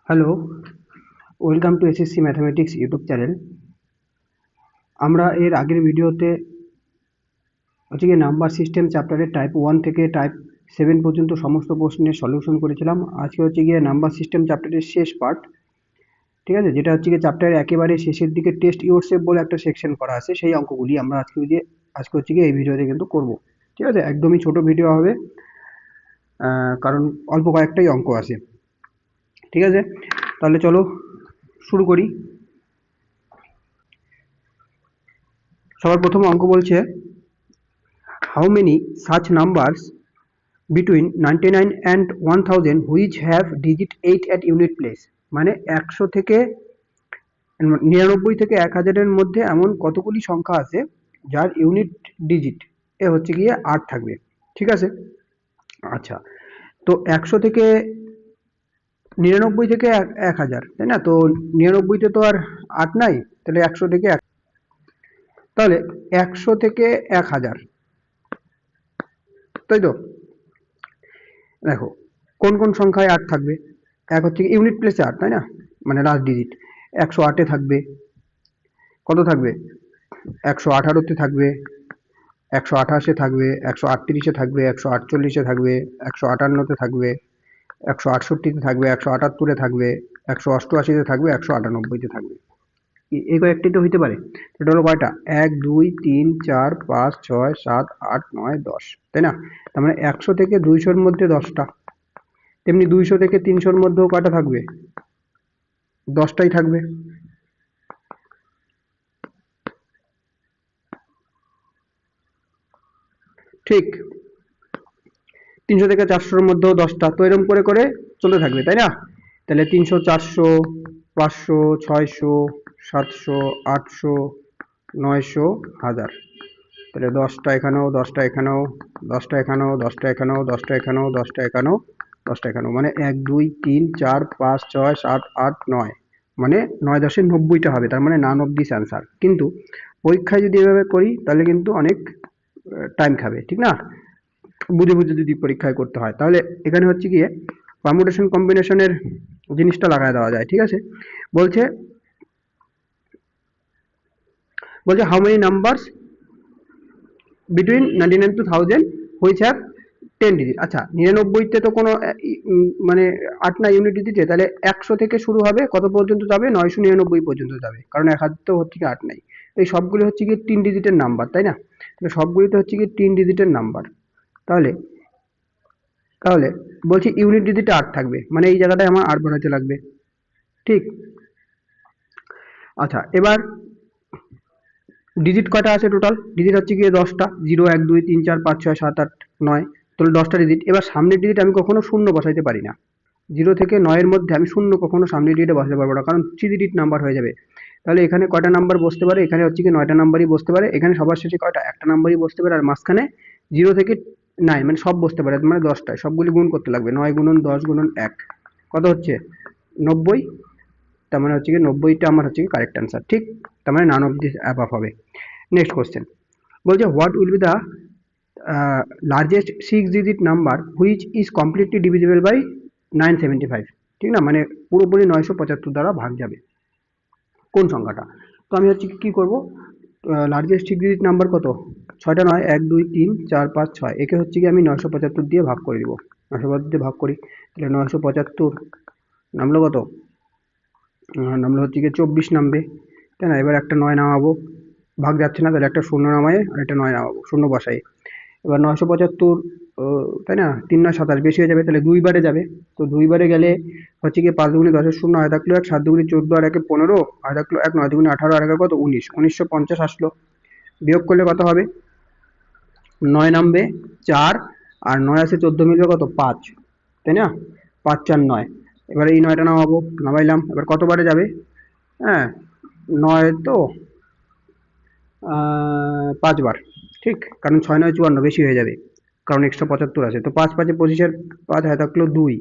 Hello, welcome to SSC mathematics YouTube channel. আমরা এর আগের ভিডিওতে হচ্ছে গিয়ে নাম্বার সিস্টেম চ্যাপ্টারের টাইপ 1 থেকে টাইপ 7 পর্যন্ত সমস্ত প্রশ্নের সলিউশন করেছিলাম। আজকে হচ্ছে গিয়ে নাম্বার সিস্টেম চ্যাপ্টারের শেষ পার্ট, ঠিক আছে, যেটা হচ্ছে গিয়ে চ্যাপ্টারের একেবারে শেষের দিকে টেস্ট ইয়োরসেলফ বলে একটা সেকশন করা আছে, সেই অঙ্কগুলি আমরা আজকে হচ্ছে গিয়ে এই ভিডিওতে কিন্তু করব। ঠিক আছে, একদমই ছোট ভিডিও হবে, কারণ অল্প কয়েকটাই অঙ্ক আছে। ঠিক আছে, তাহলে চলো শুরু করি। সবার প্রথম অঙ্ক বলছে, how many such numbers between 99 and 1000 which have digit 8 at unit place? মানে 100 থেকে 99 থেকে 1000 এর মধ্যে এমন কতগুলি সংখ্যা আছে যার ইউনিট ডিজিট এ হচ্ছে গিয়ে 8 থাকবে। ঠিক আছে, আচ্ছা, তো 100 থেকে 99 থেকে 1000, তাই না? তো 99 তে তো আর 8 নাই, তাহলে 100 থেকে তাহলে 100 থেকে 1000, তাই তো? দেখো কোন কোন সংখ্যায় 8 থাকবে। এক হচ্ছে ইউনিট প্লেসে 8, তাই না, মানে লাস্ট ডিজিট। 108 এ থাকবে, কত থাকবে, 118 তে থাকবে, 128 এ থাকবে, 138 এ থাকবে, 148 এ থাকবে, 158 তে থাকবে, 168 তে থাকবে, 178 এ থাকবে, 188 তে থাকবে, 198 তে থাকবে। এই কয়েকটি তো হইতে পারে। এটা হলো কয়টা, 1 2 3 4 5 6 7 8 9 10, তাই না? তার মানে 100 থেকে 200 এর মধ্যে 10টা। তেমনি 200 থেকে 300 এর মধ্যেও কয়টা থাকবে, 10টাই থাকবে। ঠিক 300 থেকে 400 এর মধ্যেও 10টা, তো এরকম করে করে চলতে থাকবে, তাই না? তাহলে 300 400 500 600 700 800 900 1000, তাহলে 10টা এখানেও, 10টা এখানেও, 10টা এখানেও, 10টা এখানেও, 10টা এখানেও, 10টা এখানেও, 10টা এখানেও, মানে 1 2 3 4 5 6 7 8 9, মানে 9 10 90টা হবে। তার মানে নান অফ দিস অ্যান্সার। কিন্তু পরীক্ষায় যদি এভাবে করি তাহলে কিন্তু অনেক টাইম খাবে, ঠিক না? বুঝে বুঝে যদি পরীক্ষায় করতে হয়, তাহলে এখানে হচ্ছে গিয়ে পারমুটেশন কম্বিনেশনের জিনিসটা লাগায় দেওয়া যায়। ঠিক আছে, বলছে বলছে how many numbers between 99 to 1000 which have 10 digit. আচ্ছা, 99 তে তো কোনো মানে 8 না ইউনিট ডিজিটে, তাহলে 100 থেকে শুরু হবে, কত পর্যন্ত যাবে, 999 পর্যন্ত যাবে, কারণ 1000 তো হচ্ছে কি 8 নাই। এই সবগুলো হচ্ছে কি 3 ডিজিটের নাম্বার, তাই না? তাহলে সবগুলি তো হচ্ছে কি 3 ডিজিটের নাম্বার। তাহলে তাহলে বলছি ইউনিট ডিজিটে 8 থাকবে, মানে এই জায়গাটায় আমার 8 বানাতে লাগবে। ঠিক, আচ্ছা, এবার ডিজিট কয়টা আছে টোটাল? ডিজিট হচ্ছে গিয়ে 10টা, 0 1 2 3 4 5 6 7 8 9, তাহলে 10টা ডিজিট। এবার সামনের ডিজিট আমি কখনো শূন্য বসাইতে পারি না। 0 থেকে 9 এর মধ্যে আমি শূন্য কখনো সামনের ডিজিটে বসাতে পারবো না, কারণ 3 ডিজিট নাম্বার হয়ে যাবে। তাহলে এখানে কয়টা নাম্বার বসতে পারে, এখানে হচ্ছে কি 9টা নাম্বারই বসতে পারে। এখানে সবার শেষে কয়টা, একটা নাম্বারই বসতে পারে, আর মাঝখানে 0 থেকে 9 মানে সব বসতে পারে, মানে 10টায় সবগুলি গুণ করতে লাগবে। 9 গুণন 10 গুণন 1 কত হচ্ছে, 90। তার মানে হচ্ছে কি 90টা আমার হচ্ছে কি কারেক্ট অ্যান্সার। ঠিক, তার মানে নান অফ দিস অ্যাবাভ হবে। নেক্সট কোশ্চেন বলছে, what will be the largest 6 digit number which is completely divisible by 975। ঠিক না, মানে পুরোপুরি 975 দ্বারা ভাগ যাবে কোন সংখ্যাটা? তো আমি হচ্ছে কি করব, লার্জেস্ট 6 ডিজিট নাম্বার কত, 6টা নয়, 1 2 3 4 5 6, একে হচ্ছে কি আমি 975 দিয়ে ভাগ করে দিব। 975 দিয়ে ভাগ করি, তাহলে 975 নামলো কত, নামলো হচ্ছে কি 24 নামবে, তাই না? এবার একটা 9 নামাবো, ভাগ যাচ্ছে না, তাহলে একটা শূন্য নামায় আর একটা 9 নামাবো, শূন্য বসাই। এবার 975, তাই না, 3 9 27 বেশি হয়ে যাবে, তাহলে 2 বারে যাবে। তো 2 বারে গেলে হচ্ছে কি 5 দুগুণে 10 শূন্য, হয় থাকলো 1, 7 দুগুণে 14, আর 1 15, হয় থাকলো 1, 9 দুগুণে 18, আর 1 কত 19, 1950 আসলো। বিয়োগ করলে কত হবে, 9 নামবে 4, আর 9 আছে 14 মিলবে কত 5, তাই না? 5 4 9। এবারে এই 9টা নামাবো, নামাইলাম। এবার কতবারে যাবে, হ্যাঁ 9 তো 5 বার। ঠিক, কারণ 6 9 54 বেশি হয়ে যাবে, কারণ এক্সট্রা 75 আছে। তো 5 5 25 এর 5 হয় থাকলো 2,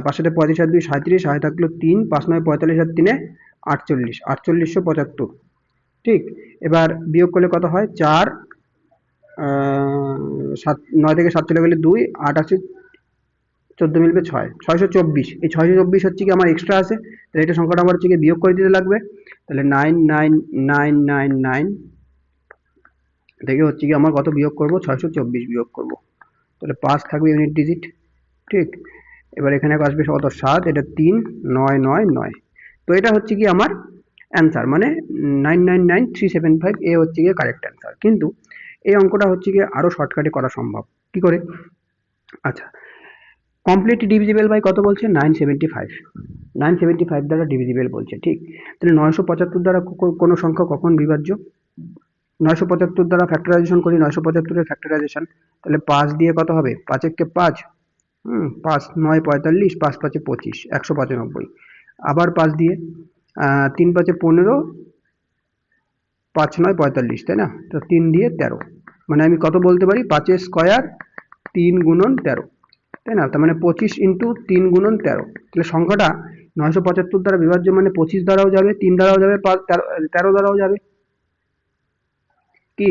5 সাথে 35 আর 2 37, হয় থাকলো 3, 5 9 45 আর 3 48, 4875। ঠিক, এবার বিয়োগ করলে কত হয়, 4, 7 9 থেকে 7 চলে গেলে 2, 8 আছে 14 মিলবে 6, 624। এই 624 হচ্ছে কি আমার এক্সট্রা আছে, তাহলে এটা সংখ্যাটা আমার হচ্ছে কি বিয়োগ করে দিতে লাগবে। তাহলে 99999 থেকে হচ্ছে কি আমার কত বিয়োগ করব, 624 বিয়োগ করব। তাহলে 5 থাকবে ইউনিট ডিজিট, ঠিক। এবার এখানে আসবে কত, 7, এটা 39999। তো এটা হচ্ছে কি আমার অ্যান্সার, মানে 999375 এ হচ্ছে গিয়ে কারেক্ট অ্যান্সার। কিন্তু এই অঙ্কটা হচ্ছে গিয়ে আরো শর্টকাটে করা সম্ভব। কি করে? আচ্ছা, কমপ্লিটলি ডিভিজিবল বাই কত বলছে, 975। 975 দ্বারা ডিভিজিবল বলছে, ঠিক। তাহলে 975 দ্বারা কোনো সংখ্যা কখন বিভাজ্য? 975 দ্বারা ফ্যাক্টরাইজেশন করি, 975 এর ফ্যাক্টরাইজেশন, তাহলে 5 দিয়ে কত হবে, 5 একে 5, 5 9 45, 5 5 25, 195। আবার 5 দিয়ে 3 5 15, 5 9 45, তাই না? তো 3 দিয়ে 13, মানে আমি কত বলতে পারি, 5 স্কয়ার 3 গুণন 13, তাই না? তার মানে 25 ইন্টু 3 গুণন 13। তাহলে সংখ্যাটা 975 দ্বারা বিভাজ্য, মানে 25 দ্বারাও যাবে, 3 দ্বারাও যাবে, 13 দ্বারাও যাবে, কি?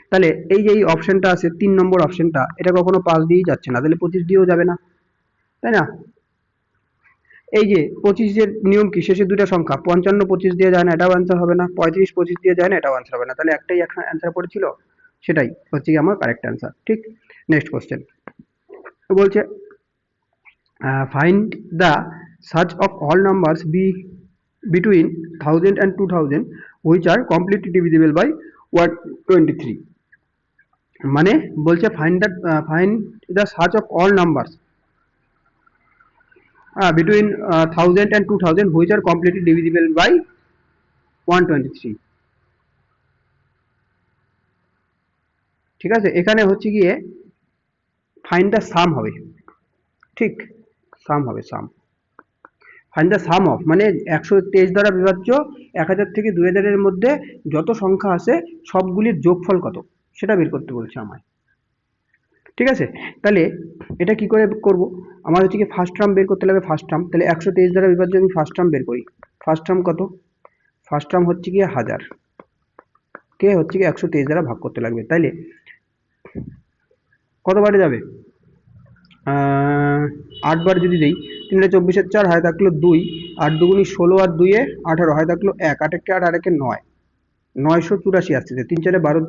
তাহলে এই যে এই অপশনটা আছে 3 নম্বর অপশনটা, এটা কখনো 5 দিয়েই যাচ্ছে না, তাহলে 25 দিয়েও যাবে না, তাই না? এই যে 25 এর নিয়ম কি, শেষে দুইটা সংখ্যা 55 25 দিয়ে যায় না, এটাও অ্যান্সার হবে না, 35 25 দিয়ে যায় না, এটাও অ্যান্সার হবে না, তাহলে একটাই অ্যান্সার পড়েছিল, সেটাই হচ্ছে কি আমার কারেক্ট অ্যান্সার, ঠিক। নেক্সট কোশ্চেন বলছে, find the such of all numbers between 1000 and 2000 which are completely divisible by 123। মানে বলছে find the such of all numbers between 1000 and 2000 which are completely divisible by 123। ঠিক আছে, এখানে হচ্ছে গিয়ে find the sum হবে, ঠিক, সাম হবে, সাম। ফাইন্ড দ্য সাম অফ, মানে 123 দ্বারা বিভাজ্য 1000 থেকে 2000 এর মধ্যে যত সংখ্যা আছে সবগুলির যোগফল কত, সেটা বের করতে বলছে আমায়, ঠিক আছে। তাহলে এটা কি করে করব, আমার হচ্ছে কি ফার্স্ট টার্ম বের করতে লাগবে, ফার্স্ট টার্ম। তাহলে 123 দ্বারা বিভাজ্য আমি ফার্স্ট টার্ম বের করি, ফার্স্ট টার্ম কত, ফার্স্ট টার্ম হচ্ছে কি 1000 কে হচ্ছে কি 123 দ্বারা ভাগ করতে লাগবে, তাইলে কতবারে যাবে, 8 বার যদি দেই, 3 24 4 হয় থাকলো 2, 8 দুগুনি 16 আর 2 এ 18 হয় থাকলো 1, 8 একে 8 আর একে 9, 984 আসছে, 3 4 12,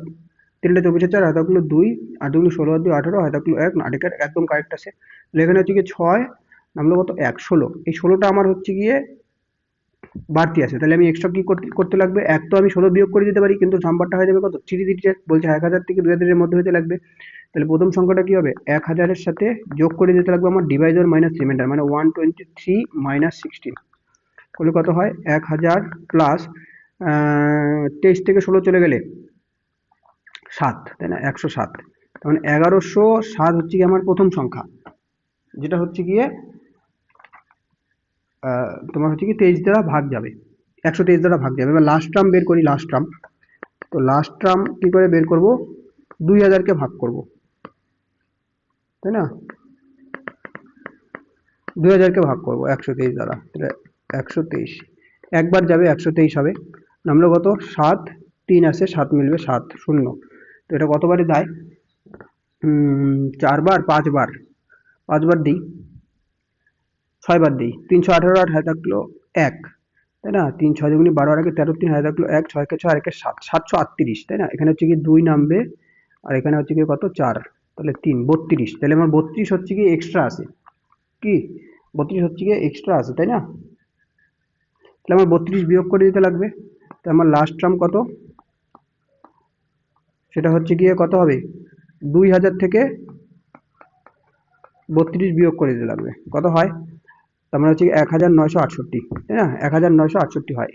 3 24 4 হয় থাকলো 2, 8 দুগুনি 16 আর 2 18 হয় থাকলো 1, 8 একে একদম কারেক্ট আছে। তাহলে এখানে হচ্ছে কি 6 নামলো কত, 1 16, এই 16টা আমার হচ্ছে গিয়ে বাড়তি আছে, তাহলে আমি এক্সট্রা কি করতে লাগবে, এক তো আমি 16 বিয়োগ করে দিতে পারি, কিন্তু নাম্বারটা হয়ে যাবে কত, 3 ডিজিটের, বলছে 1000 থেকে 2000 এর মধ্যে হতে লাগবে। তাহলে প্রথম সংখ্যাটা কি হবে, 1000 এর সাথে যোগ করে দিতে লাগবে আমার ডিভাইজার মাইনাস রিমাইন্ডার, মানে 123 মাইনাস 16 করলে কত হয়, 1000 প্লাস 23 থেকে 16 চলে গেলে 7, তাই না, 107, মানে 1107 হচ্ছে কি আমার প্রথম সংখ্যা, যেটা হচ্ছে গিয়ে তোমার হচ্ছে কি 23 দ্বারা ভাগ যাবে, 123 দ্বারা ভাগ যাবে। এবার লাস্ট টার্ম বের করি, লাস্ট টার্ম, তো লাস্ট টার্ম কি করে বের করব, 2000 কে ভাগ করব, তাই না, 2000 কে ভাগ করব 123 দ্বারা, তাহলে 123 একবার যাবে, 123 হবে, নামলো কত 7, 3 আছে 7 মিলবে 7 0। তো এটা কতবারে দেয়, 4 বার, 5 বার, 5 বার দিই, 6 বার দিই, 318 আর হয় থাকলো 1, তাই না, 3 6 দুগুনি 12 আর একে 13, 3 হয় থাকলো 1, 6 কে 6 আর একে 7, 738, তাই না, এখানে হচ্ছে কি 2 নামবে, আর এখানে হচ্ছে কি কত 4, তাহলে 3 32, তাহলে আমার 32 হচ্ছে কি এক্সট্রা আছে, কি 32 হচ্ছে কি এক্সট্রা আছে, তাই না। তাহলে আমার 32 বিয়োগ করে দিতে লাগবে, তো আমার লাস্ট টার্ম কত, সেটা হচ্ছে গিয়ে কত হবে, 2000 থেকে 32 বিয়োগ করে দিতে লাগবে, কত হয়, তার মানে হচ্ছে 1968, তাই না, 1968 হয়।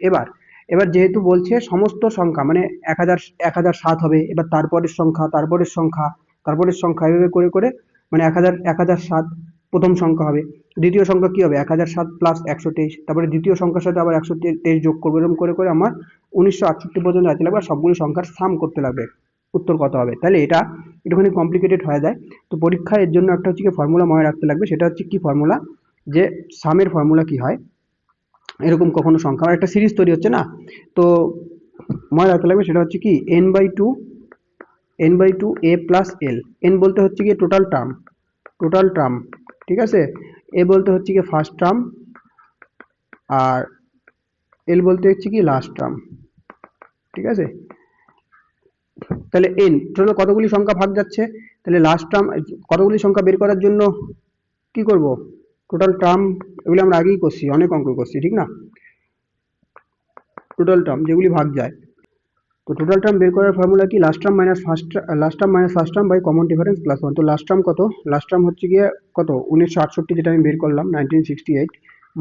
এবার যেহেতু বলছে সমস্ত সংখ্যা, মানে 1007 হবে, এবার তারপরের সংখ্যা, তারপরের সংখ্যা, তারপরের সংখ্যা, এভাবে করে করে, মানে 1007 প্রথম সংখ্যা হবে, দ্বিতীয় সংখ্যা কি হবে 1007 প্লাস 123, তারপরে দ্বিতীয় সংখ্যার সাথে আবার 123 যোগ করবো, এরকম করে করে আমার 1968 পর্যন্ত আসতে লাগবে, আর সবগুলো সংখ্যার সাম করতে লাগবে, উত্তর কত হবে। তাহলে এটা একটুখানি কমপ্লিকেটেড হয়ে যায়, তো পরীক্ষায় এর জন্য একটা হচ্ছে কি ফর্মুলা মনে রাখতে লাগবে, সেটা হচ্ছে কি ফর্মুলা, যে সামের ফর্মুলা কি হয়, এরকম কখনো সংখ্যা, আমার একটা সিরিজ তৈরি হচ্ছে না, তো মনে রাখতে লাগবে, সেটা হচ্ছে কি n/2 a plus l, n বলতে হচ্ছে কি টোটাল টার্ম, টোটাল টার্ম, ঠিক আছে, এ বলতে হচ্ছে কি ফার্স্ট টার্ম, আর এল বলতে হচ্ছে কি লাস্ট টার্ম। ঠিক আছে, তাহলে এন টোটাল কতগুলি সংখ্যা ভাগ যাচ্ছে, তাহলে লাস্ট টার্ম কতগুলি সংখ্যা বের করার জন্য কি করব, টোটাল টার্ম, এগুলো আমরা আগেই করছি, অনেক অঙ্ক করছি, ঠিক না? টোটাল টার্ম যেগুলি ভাগ যায়, তো টোটাল টার্ম বের করার ফর্মুলা কি, last term minus first term by common difference plus one. তো লাস্ট টার্ম কত, লাস্ট টার্ম হচ্ছে গিয়ে কত 1968, যেটা আমি বের করলাম 1968,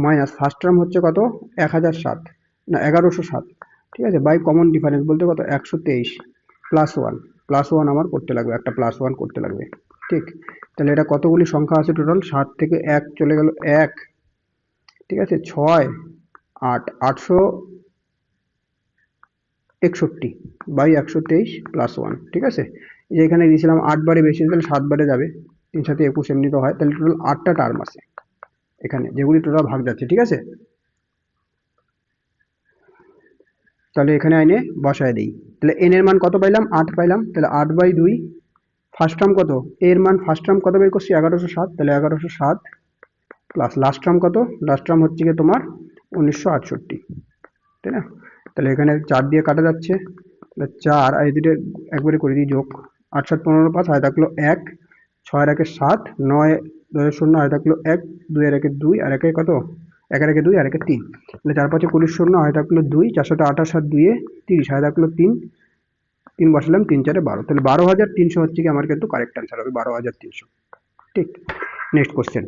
মাইনাস ফার্স্ট টার্ম হচ্ছে কত 1007, না 1107, ঠিক আছে, বাই কমন ডিফারেন্স বলতে কত 123, প্লাস ওয়ান আমার করতে লাগবে, একটা প্লাস ওয়ান করতে লাগবে। ঠিক, তাহলে এটা কতগুলি সংখ্যা আছে টোটাল, 7 থেকে 1 চলে গেল 1, ঠিক আছে, 6, 8, 861 বাই 123 প্লাস ওয়ান। ঠিক আছে, এই যে এখানে দিয়েছিলাম 8 বারে বেশি, তাহলে 7 বারে যাবে, 3 7 21 এমনি তো হয়, তাহলে টোটাল 8টা টার্ম আছে এখানে, যেগুলি টোটাল ভাগ যাচ্ছে। ঠিক আছে, তাহলে এখানে আইনে বসায় দিই, তাহলে এন এর মান কত পাইলাম, 8 পাইলাম, তাহলে 8/2। ফার্স্ট টার্ম কত, এর মান ফার্স্ট টার্ম কত বের করছি 1107, তাহলে 1107 প্লাস লাস্ট টার্ম কত, লাস্ট টার্ম হচ্ছে গিয়ে তোমার 1968, তাই না? তাহলে এখানে 4 দিয়ে কাটা যাচ্ছে, তাহলে 4 আর এই দুটো একবারে করে দিই যোগ, 8 7 15 5, হয় থাকলো 1, 6 এর 1 7, 9 10 0, হয় থাকলো 1, 2 এর 1 2, আর 1 কত, 1 এর 1 2, আর 1 3, তাহলে 4 5 20 0, হয় থাকলো 2, 4 7 28, 7 2 30, হয় থাকলো 3, 3 বসালাম, 3 4 12, তাহলে 12,300 হচ্ছে কি আমার কিন্তু কারেক্ট অ্যান্সার হবে 12,300। ঠিক, নেক্সট কোশ্চেন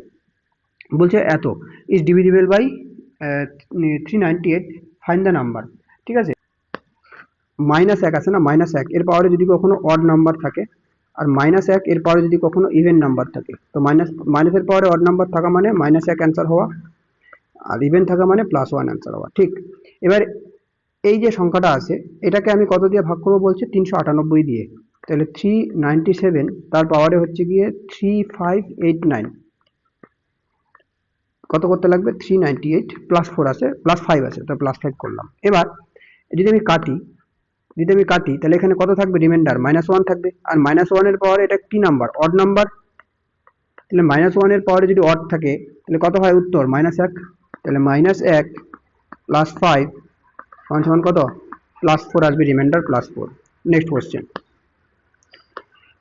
বলছে এত is divisible by 398, find the number. ঠিক আছে, -1 আছে না, -1 এর পাওয়ারে যদি কখনো অড নাম্বার থাকে, আর -1 এর পাওয়ারে যদি কখনো ইভেন নাম্বার থাকে, তো মাইনাসের পাওয়ারে অড নাম্বার থাকা মানে -1 অ্যান্সার হওয়া, আর ইভেন থাকা মানে +1 অ্যান্সার হওয়া। ঠিক, এবার এই যে সংখ্যাটা আছে, এটাকে আমি কত দিয়ে ভাগ করবো বলছে, 398 দিয়ে, তাহলে 397 তার পাওয়ারে হচ্ছে গিয়ে 3589, কত করতে লাগবে, 398 +4 আছে, +5 আছে, তো +5 করলাম। এবার যদি আমি কাটি তাহলে এখানে কত থাকবে, রিমাইন্ডার -1 থাকবে, আর -1 এর পাওয়ারে এটা কি নাম্বার, অড নাম্বার, তাহলে -1 এর পাওয়ারে যদি অড থাকে তাহলে কত হয় উত্তর, -1, তাহলে -1 +5 সমান কত, +4 আসবে, রিমাইন্ডার +4। নেক্সট কোশ্চেন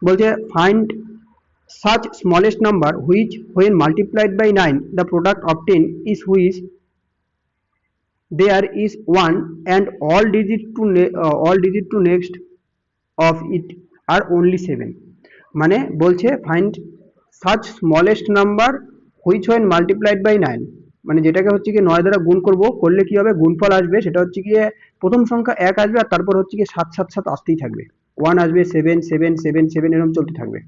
বলছে find such smallest number which when multiplied by 9 the product obtained is which there is 1 and all digit to next of it are only 7, মানে বলছে find such smallest number which when multiplied by 9, মানে যেটাকে হচ্ছে কি 9 দ্বারা গুণ করলে কি হবে, গুণফল আসবে, সেটা হচ্ছে গিয়ে প্রথম সংখ্যা 1 আসবে, আর তারপর হচ্ছে গিয়ে 7 7 7 আসতেই থাকবে, 1 আসবে, 7 7 7 7 এরকম চলতে থাকবে।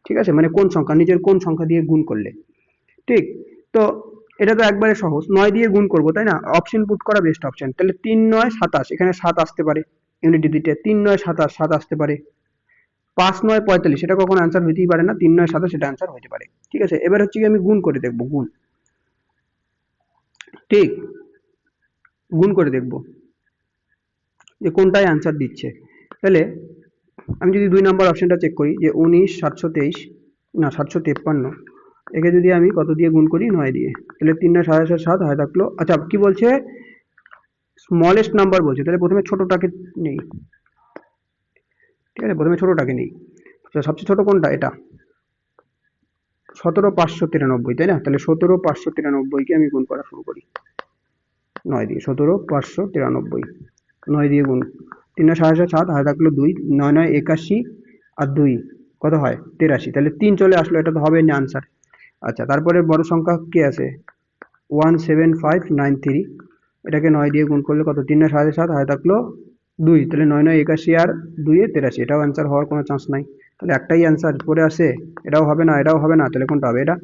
ঠিক আছে, মানে কোন সংখ্যা, নিজের কোন সংখ্যা দিয়ে গুণ করলে। ঠিক, তো এটা তো একবারে সহজ, 9 দিয়ে গুণ করবো, তাই না, অপশন পুট করা বেস্ট অপশন, তাহলে 3 9 27, এখানে 7 আসতে পারে, ইউনিট ডিজিটে 3 9 27 7 আসতে পারে, 5 9 45, এটা কখনো অ্যান্সার হইতেই পারে না, 3 9 27 সেটা অ্যান্সার হতে পারে। ঠিক আছে, এবার হচ্ছে কি আমি গুণ করে দেখবো, ঠিক, গুণ করে দেখবো যে কোনটায় অ্যান্সার দিচ্ছে। তাহলে আমি যদি 2 নম্বর অপশনটা চেক করি, যে 19 723, না 753, একে যদি আমি কত দিয়ে গুণ করি, 9 দিয়ে, তাহলে 3 9 7 7 হয় থাকলো। আচ্ছা, কি বলছে, স্মলেস্ট নাম্বার বলছে, তাহলে প্রথমে ছোটটাকে নেই। ঠিক আছে, প্রথমে ছোটটাকে নেই, সবচেয়ে ছোট কোনটা, এটা 17593, তাই না, তাহলে 17593 কে আমি গুণ করা শুরু করি 9 দিয়ে, 17593 9 দিয়ে গুণ, 3 9 7 7 হয় থাকলো 2, 9 9 81, আর 2 কত হয় 83, তাহলে 3 চলে আসলো, এটা তো হবে না আনসার। আচ্ছা, তারপরে বড় সংখ্যা কি আছে, 17593, এটাকে 9 দিয়ে গুণ করলে কত, 3 9 7 7 হয় থাকলো 2, তাহলে 9 9 81, আর 2 83, এটাও অ্যান্সার হওয়ার কোনো চান্স নাই, তাহলে একটাই অ্যান্সার পড়ে আসে, এটাও হবে না, এটাও হবে না, তাহলে কোনটা হবে, এটা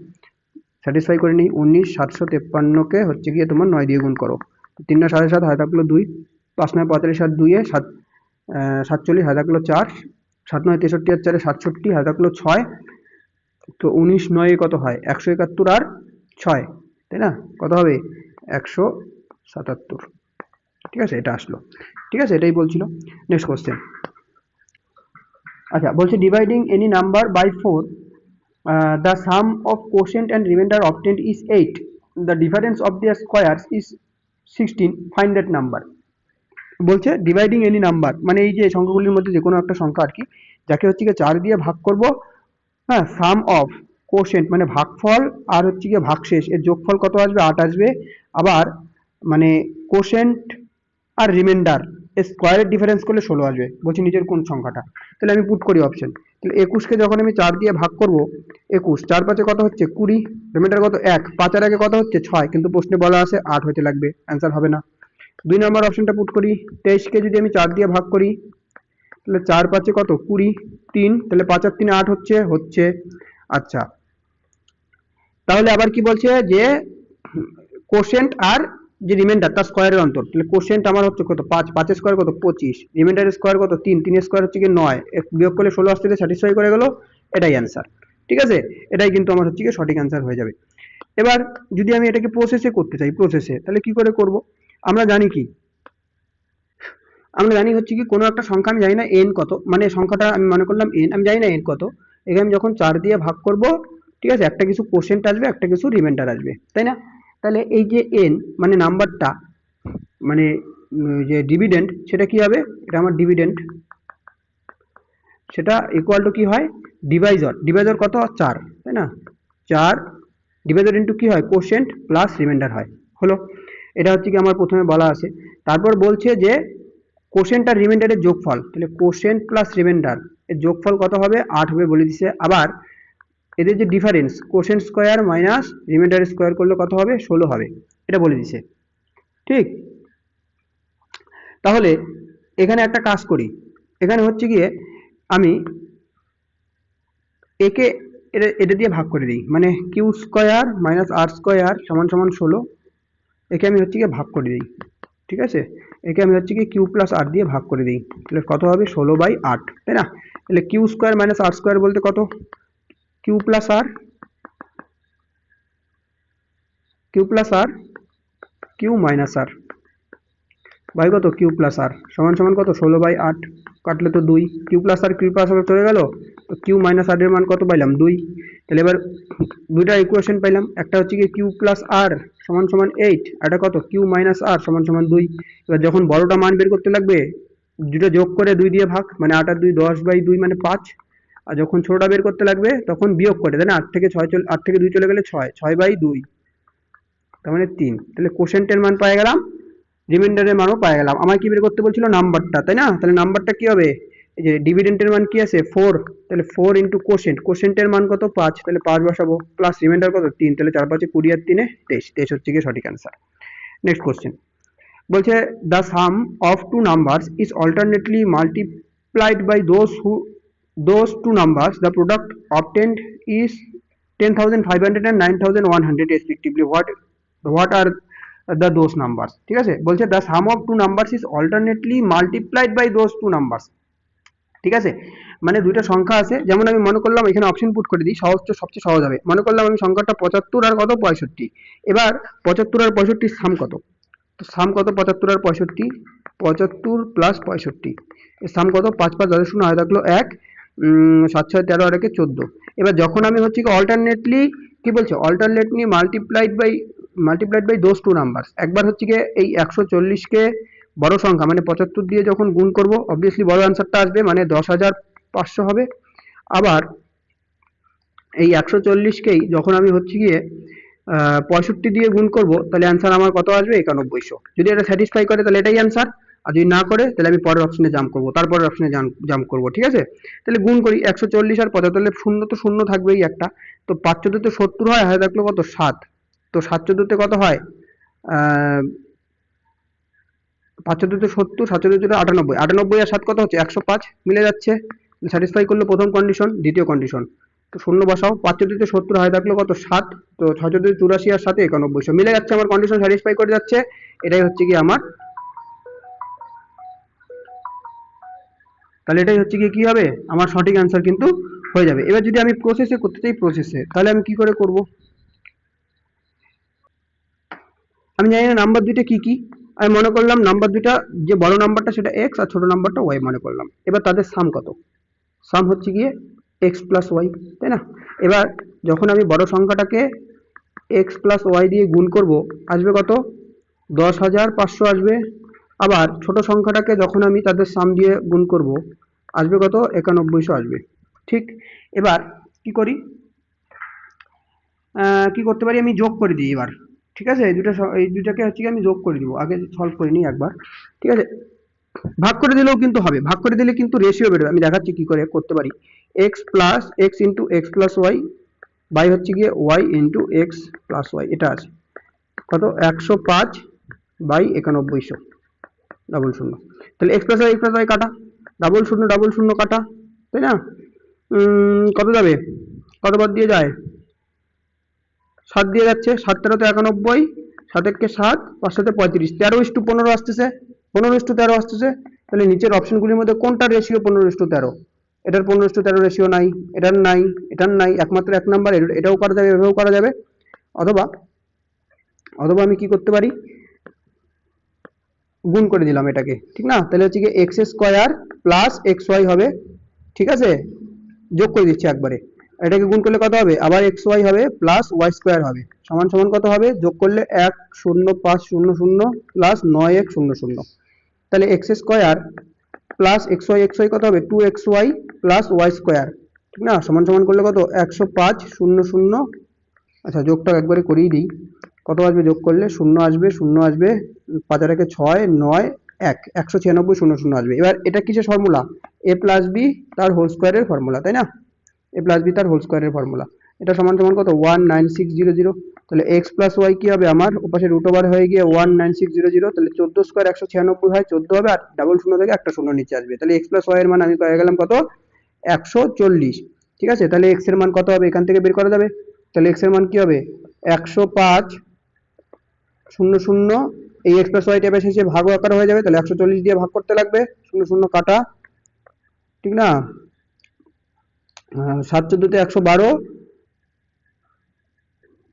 স্যাটিসফাই করে নিই। 19 753-কে হচ্ছে গিয়ে তোমার 9 দিয়ে গুণ করো, 3 9 7 7 হয় থাকলো 2, 5 9 45, আর 2 47, হয় থাকলো 4, 7 9 63, আর 4 67, হয় থাকলো 6, তো 19 9 কত হয় 171, আর 6, তাই না, কত হবে 177। ঠিক আছে, এটা আসলো। ঠিক আছে, এটাই বলছিল। নেক্সট কোশ্চেন, আচ্ছা বলছে dividing any number by 4 the sum of quotient and remainder obtained is 8, the difference of their squares is 16, find that number। বলছে ডিভাইডিং এনি নাম্বার, মানে এই যে সংখ্যাগুলির মধ্যে যে কোনো একটা সংখ্যা আর কি, যাকে হচ্ছে গিয়ে 4 দিয়ে ভাগ করব, হ্যাঁ, সাম অফ কোশেন্ট মানে ভাগফল আর হচ্ছে গিয়ে ভাগশেষ এর যোগফল কত আসবে, 8 আসবে। আবার মানে কোশেন্ট আর রিমাইন্ডার এর স্কোয়ারের ডিফারেন্স করলে 16 আসবে। বলছি নিচের কোন সংখ্যাটা, তাহলে আমি পুট করি অপশন। তাহলে 21কে যখন আমি 4 দিয়ে ভাগ করব, 21 4 5 কত হচ্ছে 20, রিমাইন্ডার কত 1, 5 এর আগে কত হচ্ছে 6, কিন্তু প্রশ্নে বলা আছে 8 হতে লাগবে, অ্যান্সার হবে না। 2 নম্বর অপশনটা পুট করি, 23কে যদি আমি 4 দিয়ে ভাগ করি, তাহলে 4 5 কত 20, 3, তাহলে 5 আর 3 8 হচ্ছে। আচ্ছা, তাহলে আবার কি বলছে যে কোশেন্ট আর যে রিমাইন্ডার তার স্কোয়ারের অন্তর, তাহলে কোশেন্ট আমার হচ্ছে কত 5, 5 এর স্কোয়ার কত 25, রিমাইন্ডারের স্কোয়ার কত 3, 3 এর স্কোয়ার হচ্ছে কি 9, বিয়োগ করলে 16 আসতে স্যাটিসফাই করে গেল, এটাই অ্যান্সার। ঠিক আছে, এটাই কিন্তু আমার হচ্ছে কি সঠিক অ্যান্সার হয়ে যাবে। এবার যদি আমি এটাকে প্রসেসে করতে চাই, প্রসেসে তাহলে কি করে করব, আমরা জানি কি, আমরা জানি হচ্ছে কি কোনো একটা সংখ্যা আমি জানি না এন কত, মানে সংখ্যাটা আমি মনে করলাম এন, আমি জানি না এন কত, এখানে আমি যখন 4 দিয়ে ভাগ করব, ঠিক আছে, একটা কিছু কোশেন্ট আসবে, একটা কিছু রিমাইন্ডার আসবে, তাই না? তাহলে এই যে এন মানে নাম্বারটা, মানে যে ডিভিডেন্ড সেটা কি হবে, এটা আমার ডিভিডেন্ড, সেটা ইকুয়াল টু কি হয় ডিভাইজর, ডিভাইজর কত 4, তাই না, 4 ডিভাইজর ইন্টু কি হয় কোশেন্ট প্লাস রিমাইন্ডার হয়, হলো। এটা হচ্ছে কি আমার প্রথমে বলা আছে। তারপর বলছে যে কোশেন্ট আর রিমাইন্ডারের যোগফল, তাহলে কোশেন্ট প্লাস রিমাইন্ডার এর যোগফল কত হবে 8 হবে বলে দিছে। আবার এদের যে difference quotient square minus reminder square করলে কত হবে 16 হবে, এটা বলে দিছে। ঠিক, তাহলে এখানে একটা কাজ করি, এখানে হচ্ছে গিয়ে আমি একে এটা দিয়ে ভাগ করে দিই, মানে Q square minus r square সমান সমান 16, একে আমি হচ্ছে গিয়ে ভাগ করে দিই। ঠিক আছে, একে আমি হচ্ছে কি কিউ প্লাস আর দিয়ে ভাগ করে দিই, তাহলে কত হবে 16/8, তাই না? তাহলে q square minus r square বলতে কত, q plus r, q plus r, q minus r by কত কিউ প্লাস আর সমান সমান কত 16/8, কাটলে তো 2, q plus r q plus r চলে গেল, তো কিউ মাইনাস আর এর মান কত পাইলাম 2। তাহলে এবার দুইটা ইকুয়েশন পাইলাম, একটা হচ্ছে কি কিউ প্লাস আর সমান সমান 8, আর একটা কত কিউ মাইনাস আর সমান সমান 2। এবার যখন বড়টা মান বের করতে লাগবে, দুটো যোগ করে 2 দিয়ে ভাগ, মানে 8 আর 2 10/2 মানে 5, আর যখন ছোটটা বের করতে লাগবে তখন বিয়োগ করে, তাই না, 8 থেকে 2 চলে গেলে 6, 6/2 তার মানে 3। তাহলে কোশেন্টের মান পাই গেলাম, রিমাইন্ডারের মানও পাই গেলাম। আমার কি বের করতে বলছিল নাম্বারটা, তাই না? তাহলে নাম্বারটা কি হবে, এই যে ডিভিডেন্টের মান কি আছে 4, তাহলে 4 ইন্টু কোশেন্ট, কোশেন্টের মান কত 5, তাহলে 5 বসাবো, প্লাস রিমাইন্ডার কত 3, তাহলে 4 5 20 আর 3 23, 23 হচ্ছে কি সঠিক অ্যান্সার। নেক্সট কোশ্চেন বলছে the sum of two numbers is alternately multiplied by those two numbers, the product obtained is 10,500 and 9,100 respectively, what are the those numbers? ঠিক আছে, বলছে the sum of two numbers is alternately multiplied by those two numbers। ঠিক আছে, মানে দুইটা সংখ্যা আছে, যেমন আমি মনে করলাম এখানে অপশন পুট করে দিই, সহজ তো সবচেয়ে সহজ হবে। মনে করলাম আমি সংখ্যাটা 75 আর কত 65, এবার 75 আর 65 সাম কত, তো সাম কত 75 আর 65, 75 প্লাস 65 এর সাম কত, 5 5 10 শূন্য হয় থাকলো 1, 7 6 13 আর 1 14। এবার যখন আমি হচ্ছে কি অল্টারনেটলি কি বলছে, alternately multiplied by those two numbers, একবার হচ্ছে কি এই 140 কে বড় সংখ্যা মানে 75 দিয়ে যখন গুণ করব, অবভিয়াসলি বড় অ্যান্সারটা আসবে, মানে 10,500 হবে। আবার এই 140কেই যখন আমি হচ্ছে গিয়ে 65 দিয়ে গুণ করব, তাহলে অ্যান্সার আমার কত আসবে 9100। যদি এটা স্যাটিসফাই করে তাহলে এটাই অ্যান্সার, আর যদি না করে তাহলে আমি পরের অপশনে জাম্প করব, তারপরের অপশনে জাম্প করব। ঠিক আছে, তাহলে গুণ করি 140 আর 75, শূন্য তো শূন্য থাকবেই একটা, তো 5 14 তে 70 হয়, হয়ে থাকলো কত 7, তো 7 14 তে কত হয় 5 14 তে 70, 7 14 তে 98, 98 আর 7 কত হচ্ছে 105, মিলে যাচ্ছে, স্যাটিসফাই করলো প্রথম কন্ডিশন। দ্বিতীয় কন্ডিশন, তো শূন্য বসাও, 5 14 তে 70 হয় থাকলো কত 7, তো 6 14 তে 84 আর 7 9100, মিলে যাচ্ছে, আমার কন্ডিশন স্যাটিসফাই করে যাচ্ছে, এটাই হচ্ছে কি আমার, তাহলে এটাই হচ্ছে কি হবে আমার সঠিক অ্যান্সার কিন্তু হয়ে যাবে। এবার যদি আমি প্রসেসে করতে চাই, প্রসেসে তাহলে আমি কি করে করব, আমি জানি না নাম্বার দুইটা কি কি, আমি মনে করলাম নাম্বার দুইটা, যে বড় নাম্বারটা সেটা এক্স আর ছোট নাম্বারটা ওয়াই মনে করলাম। এবার তাদের সাম কত, সাম হচ্ছে গিয়ে এক্স প্লাস ওয়াই, তাই না? এবার যখন আমি বড় সংখ্যাটাকে এক্স প্লাস ওয়াই দিয়ে গুণ করব আসবে কত 10,500 আসবে। আবার ছোট সংখ্যাটাকে যখন আমি তাদের সাম দিয়ে গুণ করব আসবে কত 9100 আসবে। ঠিক, এবার কি করি, কি করতে পারি, আমি যোগ করে দিই এবার। ঠিক আছে, এই দুটাকে হচ্ছে আমি যোগ করে দিব, আগে সলভ করে নিই একবার। ঠিক আছে, ভাগ করে দিলেও কিন্তু হবে, ভাগ করে দিলে কিন্তু রেশিও বেরোবে। আমি দেখাচ্ছি কি করে করতে পারি। X plus x into x plus y by হচ্ছে গিয়ে y into x plus y, এটা আছে কত 105 বাই 9100 ডাবল শূন্য। তাহলে এক্স প্লাস ওয়াই কাটা, ডাবল শূন্য কাটা, তাই না? কত যাবে, কত বাদ দিয়ে যায়, 7 দিয়ে যাচ্ছে, 7 13 91, 7 1 7, 5 7 35, 13:15 আসতেছে, 15:13 আসতেছে। তাহলে নিচের অপশনগুলির মধ্যে কোনটার রেশিও 15:13? এটার 15:13 রেশিও নাই, এটার নাই, এটার নাই, একমাত্র এক নাম্বার, এটাও করা যাবে, এভাবেও করা যাবে। অথবা অথবা আমি কি করতে পারি, গুণ করে দিলাম এটাকে, ঠিক না? তাহলে হচ্ছে কি x square plus x y হবে। ঠিক আছে, যোগ করে দিচ্ছি একবারে, এটাকে গুণ করলে কত হবে, আবার এক্স ওয়াই হবে প্লাস ওয়াই স্কোয়ার হবে, সমান সমান কত হবে, যোগ করলে 10500 প্লাস 9100। তাহলে x square plus x y কত হবে 2xy প্লাস ওয়াই স্কোয়ার, ঠিক না? সমান সমান করলে কত 10500। আচ্ছা, যোগটা একবারে করিয়ে দিই, কত আসবে যোগ করলে, শূন্য আসবে, শূন্য আসবে, 5 আর 1 6 9 1, 196,000 আসবে। এবার এটা কিসের ফর্মুলা, এ প্লাস বি তার হোল স্কোয়ারের ফর্মুলা, তাই না? এ প্লাস বি তার হোল স্কোয়ারের ফর্মুলা, এটা সমান সমান কত 19600। তাহলে এক্স প্লাস ওয়াই কি হবে আমার, ওপাশে রুট ওভার হয়ে গিয়ে 19600, তাহলে 14 স্কোয়ার 196 হয়, 14 হবে, আর ডাবল শূন্য থেকে একটা শূন্য নিচে আসবে। তাহলে এক্স প্লাস ওয়াই এর মান আমি পেয়ে গেলাম কত 140। ঠিক আছে, তাহলে এক্স এর মান কত হবে এখান থেকে বের করা যাবে। তাহলে এক্স এর মান কি হবে 105,000, এই এক্স প্লাস ওয়াই টেপে শেষে ভাগ আকার হয়ে যাবে, তাহলে 140 দিয়ে ভাগ করতে লাগবে, শূন্য শূন্য কাটা, ঠিক না? 7 14 112,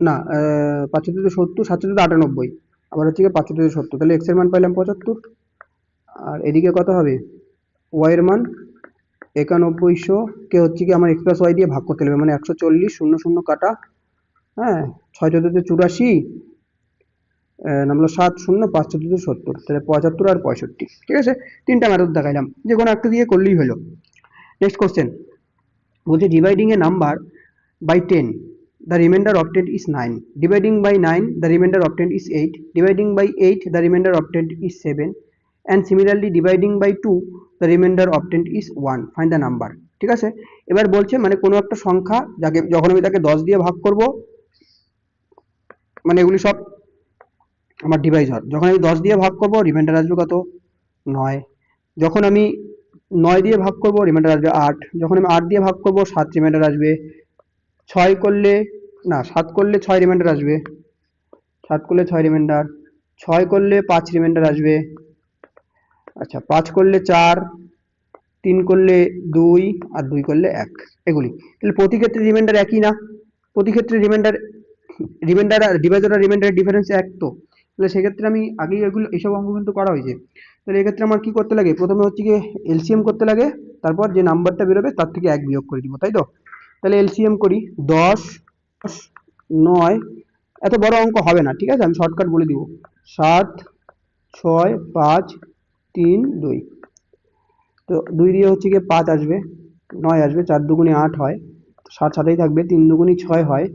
না 5 14 70, 7 14 98, আবার হচ্ছে 5 14 70, তাহলে এক্স এর মান পাইলাম 75। আর এদিকে কত হবে, ওয়াই এর মান 9100 কে হচ্ছে কি আমার এক্স প্লাস ওয়াই দিয়ে ভাগ করতে লাগবে, মানে 140, শূন্য শূন্য কাটা, হ্যাঁ 6 14 84, নামলো 7 0 5 14 70, তাহলে 75 আর 65। ঠিক আছে, তিনটা মেথড দেখাইলাম, যে কোনো একটা দিয়ে করলেই হলো। নেক্সট কোশ্চেন বলছে dividing a number by 10, the remainder of 10 is 9, dividing by 9 the remainder of 10 is 8, dividing by 8 the remainder of 10 is 7, and similarly dividing by 2 the remainder of 10 is 1, find the number। ঠিক আছে, এবার বলছে মানে কোনো একটা সংখ্যা যাকে যখন আমি তাকে 10 দিয়ে ভাগ করব, মানে এগুলি সব আমার ডিভাইজার, যখন আমি 10 দিয়ে ভাগ করব রিমাইন্ডার আসবে কত 9, যখন আমি 9 দিয়ে ভাগ করব রিমাইন্ডার আসবে 8, যখন আমি 8 দিয়ে ভাগ করব 7 রিমাইন্ডার আসবে, 6 করলে না 7 করলে 6 রিমাইন্ডার আসবে, 7 করলে 6 রিমাইন্ডার, 6 করলে 5 রিমাইন্ডার আসবে, আচ্ছা 5 করলে 4, 3 করলে 2, আর 2 করলে 1, এগুলি। তাহলে প্রতি ক্ষেত্রে রিমাইন্ডার একই না, প্রতি ক্ষেত্রে রিমাইন্ডার আর ডিভাইজার আর রিমাইন্ডারের ডিফারেন্স এক তো, তাহলে সেক্ষেত্রে আমি আগেই এগুলো এইসব অঙ্ক কিন্তু করা হয়েছে। তাহলে এক্ষেত্রে আমার কি করতে লাগে, প্রথমে হচ্ছে গিয়ে এলসিএম করতে লাগে, তারপর যে নাম্বারটা বেরোবে তার থেকে 1 বিয়োগ করে দিব, তাই তো? তাহলে এলসিএম করি, 10 9, এত বড় অঙ্ক হবে না, ঠিক আছে, আমি শর্টকাট বলে দিব, 7 6 5 3 2, তো 2 দিয়ে হচ্ছে গিয়ে 5 আসবে, 9 আসবে, 4 দুগুণে 8 হয়, 7 সাথেই থাকবে, 3 দুগুণে 6 হয়,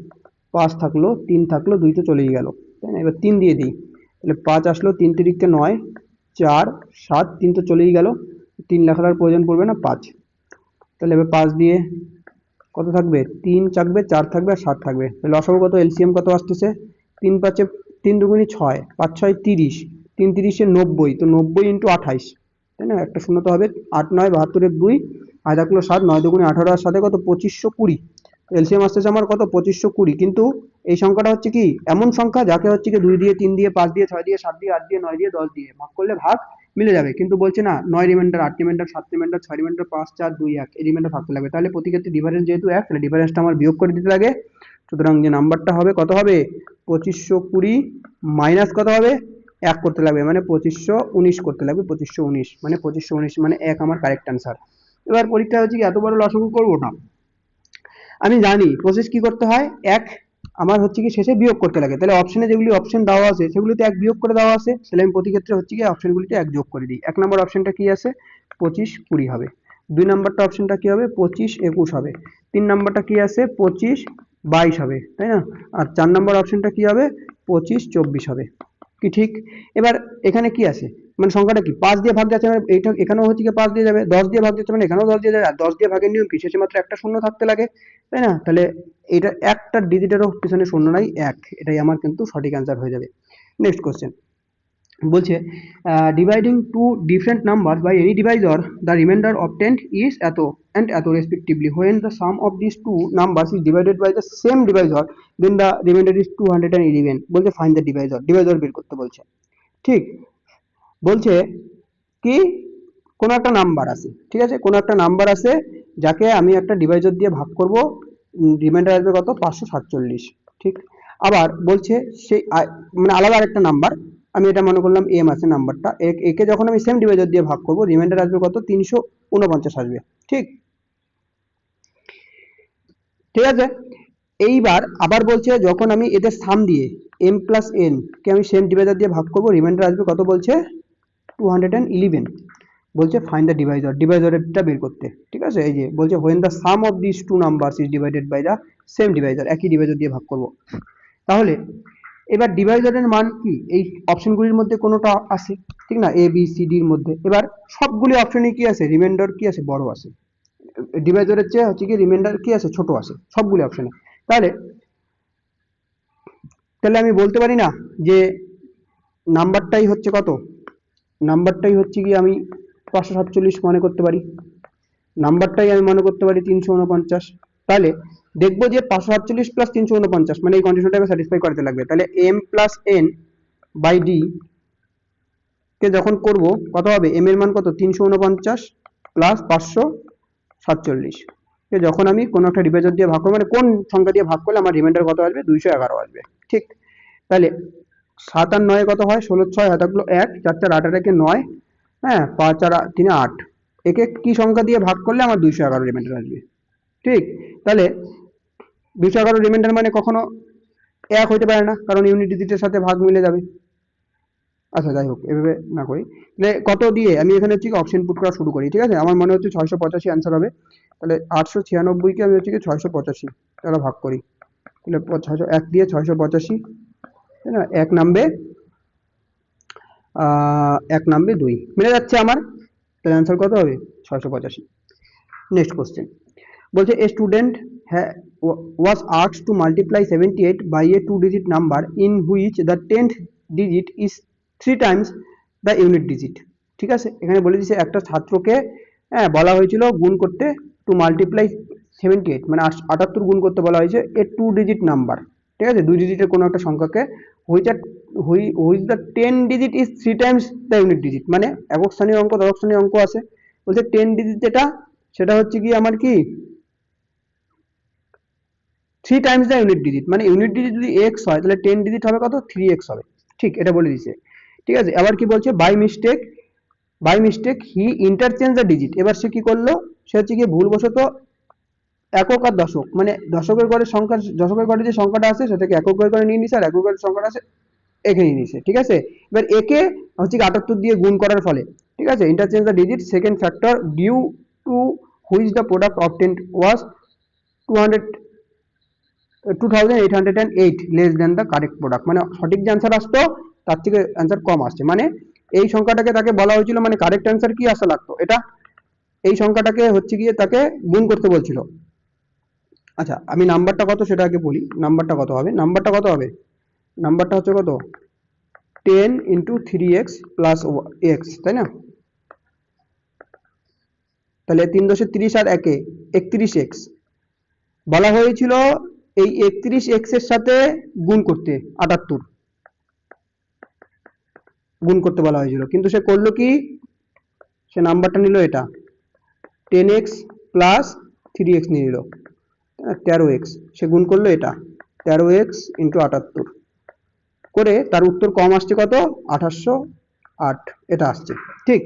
5 থাকলো, 3 থাকলো, 2 তো চলেই গেল, তাই না? এবার 3 দিয়ে দিই, তাহলে 5 আসলো, 3 তিরিকে 9, 4 7, 3 তো চলেই গেল, 3 লেখার আর প্রয়োজন পড়বে না, 5। তাহলে এবার 5 দিয়ে কত থাকবে, 3 থাকবে, 4 থাকবে আর 7 থাকবে, তাহলে লসাগু কত, এলসিএম কত আসতেছে, 3 5 3 দুগুণে 6, 5 6 30, 3 30 90, তো 90 ইন্টু 28, তাই না? একটা শূন্য তো হবে, 8 9 72 2, আর থাকলো 7, 9 দুগুণে 18, আর সাথে কত 2520, এলসিএম আসতেছে আমার কত 2520। কিন্তু এই সংখ্যাটা হচ্ছে কি এমন সংখ্যা যাকে হচ্ছে কি 2 দিয়ে 3 দিয়ে 5 দিয়ে 6 দিয়ে 7 দিয়ে 8 দিয়ে 9 দিয়ে 10 দিয়ে ভাগ করলে ভাগ মিলে যাবে, কিন্তু বলছে না 9 রিমাইন্ডার, 8 রিমাইন্ডার, 7 রিমাইন্ডার, 6 রিমাইন্ডার, 5 4 2 1, এই রিমাইন্ডার থাকতে লাগবে। তাহলে প্রতি ক্ষেত্রে ডিফারেন্স যেহেতু 1, তাহলে ডিফারেন্সটা আমার বিয়োগ করে দিতে লাগে। সুতরাং যে নাম্বারটা হবে কত হবে 2520 মাইনাস কত হবে 1 করতে লাগবে, মানে 2519 করতে লাগবে, 2519 মানে 2519 মানে 1 আমার কারেক্ট অ্যান্সার। এবার পরীক্ষা হচ্ছে কি এত বড় লসাগু করবো না, আমি জানি প্রসেস কি করতে হয়, এক আমার হচ্ছে কি শেষে বিয়োগ করতে লাগে, তাহলে অপশনে যেগুলি অপশন দেওয়া আছে সেগুলিতে এক বিয়োগ করে দেওয়া আছে, তাহলে আমি প্রতি ক্ষেত্রে হচ্ছে কি অপশনগুলিতে এক যোগ করে দিই। এক নম্বর অপশনটা কি আছে, 25-20 হবে। দুই নম্বরটা অপশনটা কি হবে, 25-21 হবে। তিন নম্বরটা কি আছে, 25-22 হবে, তাই না? আর চার নম্বর অপশনটা কি হবে, 25-24 হবে। কি ঠিক? এবার এখানে কি আছে, মানে সংখ্যাটা কি 5 দিয়ে ভাগ যাচ্ছে, মানে এইটা এখানেও হচ্ছে কি 5 দিয়ে যাবে, 10 দিয়ে ভাগ যাচ্ছে মানে এখানেও 10 দিয়ে যাবে, আর 10 দিয়ে ভাগের নিয়ম কি, শেষে মাত্র একটা শূন্য থাকতে লাগে, তাই না? তাহলে এটা একটা ডিজিটেরও পিছনে শূন্য নাই, এক, এটাই আমার কিন্তু সঠিক অ্যান্সার হয়ে যাবে। নেক্সট কোশ্চেন বলছে dividing two different number by any divisor the remainder obtained is এত অ্যান্ড এত respectively when the sum of this two numbers is divided by the same divisor then the remainder is 211। বলছে find the ডিভাইসর, ডিভাইসর বের করতে বলছে। ঠিক, বলছে কি কোনো একটা নাম্বার আছে, ঠিক আছে, কোনো একটা নাম্বার আছে যাকে আমি একটা ডিভাইজার দিয়ে ভাগ করব, রিমাইন্ডার আসবে কত, 547। ঠিক, আবার বলছে সেই মানে আলাদা আরেকটা নাম্বার, আমি এটা মনে করলাম এম আছে নাম্বারটা, একে যখন আমি সেম ডিভাইজার দিয়ে ভাগ করব রিমাইন্ডার আসবে কত, 349 আসবে। ঠিক, ঠিক আছে। এইবার আবার বলছে যখন আমি এদের সাম দিয়ে এম প্লাস এন কে আমি সেম ডিভাইজার দিয়ে ভাগ করব রিমাইন্ডার আসবে কত, বলছে 211। বলছে ফাইন্ড দ্য ডিভাইজার, ডিভাইজারটা বের করতে। ঠিক আছে, এই যে বলছে when the sum of this two numbers is divided by the same divisor, একই ডিভাইজার দিয়ে ভাগ করব। তাহলে এবার ডিভাইজারের মান কি, এই অপশনগুলির মধ্যে কোনোটা আছে, ঠিক না, এ বি সি ডির মধ্যে। এবার সবগুলি অপশনে কি আছে, রিমাইন্ডার কি আছে, বড় আছে, ডিভাইজারের চেয়ে হচ্ছে কি রিমাইন্ডার কি আছে, ছোট আছে সবগুলি অপশনে। তাহলে তাহলে আমি বলতে পারি না যে নাম্বারটাই হচ্ছে কত, নাম্বারটাই হচ্ছে কি আমি 547 মনে করতে পারি, নাম্বারটাই আমি মনে করতে পারি 349। তাহলে দেখবো যে 547 প্লাস 349 মানে এই কন্ডিশনটাকে স্যাটিসফাই করতে লাগবে। তাহলে M plus N by D K যখন করব কত হবে, এম এর মান কত, 349 প্লাস 547 কে যখন আমি কোনো একটা ডিভাইজার দিয়ে ভাগ করবো, মানে কোন সংখ্যা দিয়ে ভাগ করলে আমার রিমাইন্ডার কত আসবে, 211 আসবে। ঠিক, তাহলে 7 আর 9 কত হয়, 16 6 হাতে 1, 4 4 8 একে 9, হ্যাঁ 5 আর 3 8, একে কি সংখ্যা দিয়ে ভাগ করলে আমার 211 রিমাইন্ডার আসবে। ঠিক, তাহলে 211 রিমাইন্ডার মানে কখনো এক হইতে পারে না, কারণ ইউনিট ডিজিটের সাথে ভাগ মিলে যাবে। আচ্ছা যাই হোক, এভাবে না করি, তাহলে কত দিয়ে আমি এখানে হচ্ছে অপশন পুট করা শুরু করি। ঠিক আছে, আমার মনে হচ্ছে 685 অ্যান্সার হবে। তাহলে 896 কে আমি হচ্ছে কি 685 তাহলে ভাগ করি, তাহলে 600 1 দিয়ে 685, তাই না, এক নামবে 2 মিলে যাচ্ছে আমার, তাহলে অ্যান্সার কত হবে, 685। নেক্সট কোশ্চেন বলছে a student was asked to multiply 78 by a two digit number in which the 10th digit is 3 times the unit digit। ঠিক আছে, এখানে বলে দিয়েছে একটা ছাত্রকে বলা হয়েছিল গুণ করতে, টু মাল্টিপ্লাই 78 মানে 78 গুণ করতে বলা হয়েছে এ টু ডিজিট নাম্বার। ঠিক আছে, দুই ডিজিটের কোনো একটা সংখ্যাকে which the 10 digit is 3 Times the unit digit, মানে একক স্থানীয় অঙ্ক দশক স্থানীয় অঙ্ক আছে, বলছে 10 ডিজিট যেটা সেটা হচ্ছে কি আমার কি 3 টাইমস দ্য ইউনিট ডিজিট, মানে ইউনিট ডিজিট যদি x হয় তাহলে 10 ডিজিট হবে কত, 3x হবে। ঠিক, এটা বলে দিয়েছে। ঠিক আছে, আবার কি বলছে by mistake he interchange the digit, এবার সে কি করলো, সে হচ্ছে কি ভুলবশত একক আর দশক, মানে দশকের ঘরের সংখ্যা, দশকের ঘরে যে সংখ্যাটা আছে সেটাকে একক ঘরে নিয়ে নিছে, আর একক ঘরের সংখ্যাটা আছে এখানে নিছে। ঠিক আছে, এবার একে হচ্ছে 78 দিয়ে গুণ করার ফলে, ঠিক আছে, interchange the digit second factor due to which the product obtained was 2808 less than the correct product, মানে সঠিক যে অ্যান্সার আসতো তার থেকে অ্যান্সার কম আসছে, মানে এই সংখ্যাটাকে তাকে বলা হয়েছিল, মানে কারেক্ট অ্যান্সার কি আসা লাগতো, এটা এই সংখ্যাটাকে হচ্ছে গিয়ে তাকে গুণ করতে বলছিল। আচ্ছা আমি নাম্বারটা কত সেটা আগে বলি, নাম্বারটা কত হবে, নাম্বারটা হচ্ছে কত, 10 ইন্টু 3x প্লাস এক্স, তাই না, তাহলে 3 দশে 30 আর একে 31x, বলা হয়েছিল এই 31x এর সাথে গুণ করতে 78 গুণ করতে বলা হয়েছিল, কিন্তু সে করলো কি, সে নাম্বারটা নিল এটা 10x প্লাস 3x নিয়ে নিল 13x, সে গুণ করলো এটা 13x ইন্টু 78 করে, তার উত্তর কম আসছে কত, 2808 এটা আসছে। ঠিক,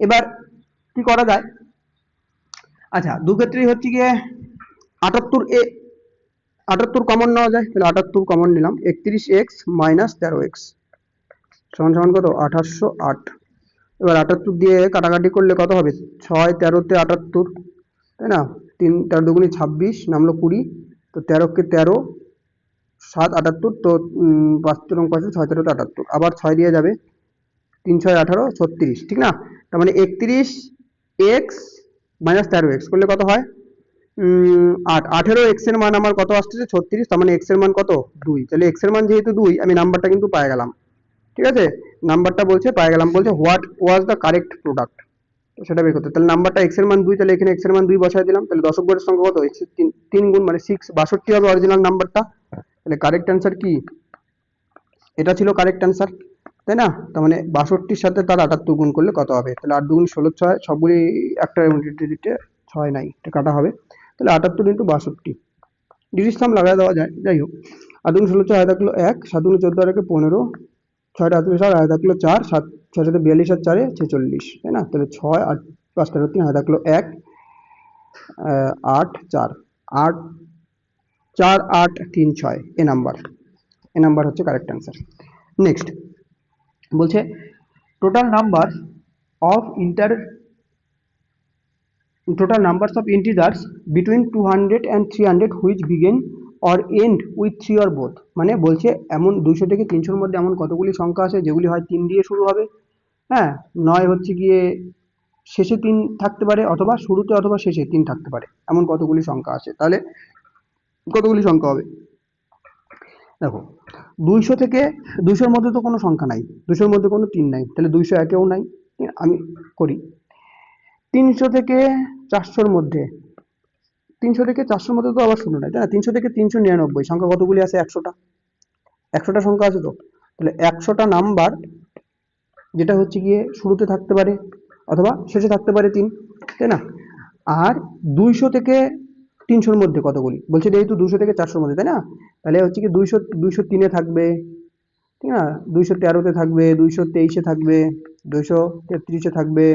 এবার কি করা যায়, আচ্ছা দু ক্ষেত্রেই হচ্ছে গিয়ে 78 78 কমন নেওয়া যায়, তাহলে 78 কমন নিলাম। 31x মাইনাস 13x সমান সমান কত? 2808। এবার 78 দিয়ে কাটাকাটি করলে কত হবে? 6 13 তে 78, তাই না? 3 13 দুগুণে 26, নামলো 20, তো 13 কে 13, 7 78, তো 5 রং 5, 6 13 তে 78, আবার 6 দিয়ে যাবে, 3 6 18 36, ঠিক না? তার মানে 31x মাইনাস 13x করলে কত হয়? 8 18x এর মান আমার কত আসছে? 36, তার মানে x এর মান কত? 2। তাহলে x এর মান যেহেতু 2, আমি নাম্বারটা কিন্তু পেয়ে গেলাম, ঠিক আছে? নাম্বারটা বলছে পেয়ে গেলাম, বলছে what was the correct product, তো সেটা বের করতে। তাহলে নাম্বারটা x এর মান 2, তাহলে এখানে x এর মান 2 বসায় দিলাম। তাহলে দশক ঘরের সংখ্যা কত? 3 গুণ মানে 6, 62 হবে অরিজিনাল নাম্বারটা। তাহলে কারেক্ট অ্যান্সার কি? এটা ছিল কারেক্ট অ্যান্সার, তাই না? তার মানে 62-র সাথে তার 78 গুণ করলে কত হবে? তাহলে 8 দুগুণ 16, 6 সবগুলি একটা ডিজিটে 6 নাই, এটা কাটা হবে। তাহলে 78 ইন্টু 62, ডিজিট সাম লাগাই দেওয়া যায়, যাই হোক। 8 দুগুণ 16, 6 থাকলো 1, 7 দুগুণ 14 আর 15, 6 হাতে 7 আয় থাকলো 4, 7 6 সাথে 42 আর 4 46, তাই না? তাহলে 6 আর 5 13 3 হাতে থাকলো 1, 8 4 8 4 8 3 6, এ নাম্বার হচ্ছে কারেক্ট অ্যান্সার। নেক্সট বলছে total number of total numbers of integers between 200 and 300 which begin or end with 3 or both, মানে বলছে এমন 200 থেকে 300 মধ্যে এমন কতগুলি সংখ্যা আছে যেগুলি হয় 3 দিয়ে শুরু হবে, হ্যাঁ, নয় হচ্ছে গিয়ে শেষে 3 থাকতে পারে, অথবা শুরুতে অথবা শেষে 3 থাকতে পারে, এমন কতগুলি সংখ্যা আছে। তাহলে কতগুলি সংখ্যা হবে? দেখো 200 থেকে 200-র মধ্যে তো কোনো সংখ্যা নাই, 200-র মধ্যে কোনো 3 নাই, তাহলে 201-এও নাই। আমি করি 300 থেকে 400-র মধ্যে, 300 থেকে 400-র মধ্যে তো আবার শূন্য নাই, তাই না? 300 থেকে 399 সংখ্যা কতগুলি আছে? 100টা, 100টা সংখ্যা আছে তো। তাহলে 100টা নাম্বার যেটা হচ্ছে গিয়ে শুরুতে থাকতে পারে অথবা শেষে থাকতে পারে 3, তাই না? আর 200 থেকে 300-র মধ্যে কতগুলি বলছে? যেহেতু 200 থেকে 400-র মধ্যে, তাই না? তাহলে হচ্ছে কি 203-এ থাকবে, ঠিক না? 213-তে থাকবে, 223-এ থাকবে, 233-এ থাকবে,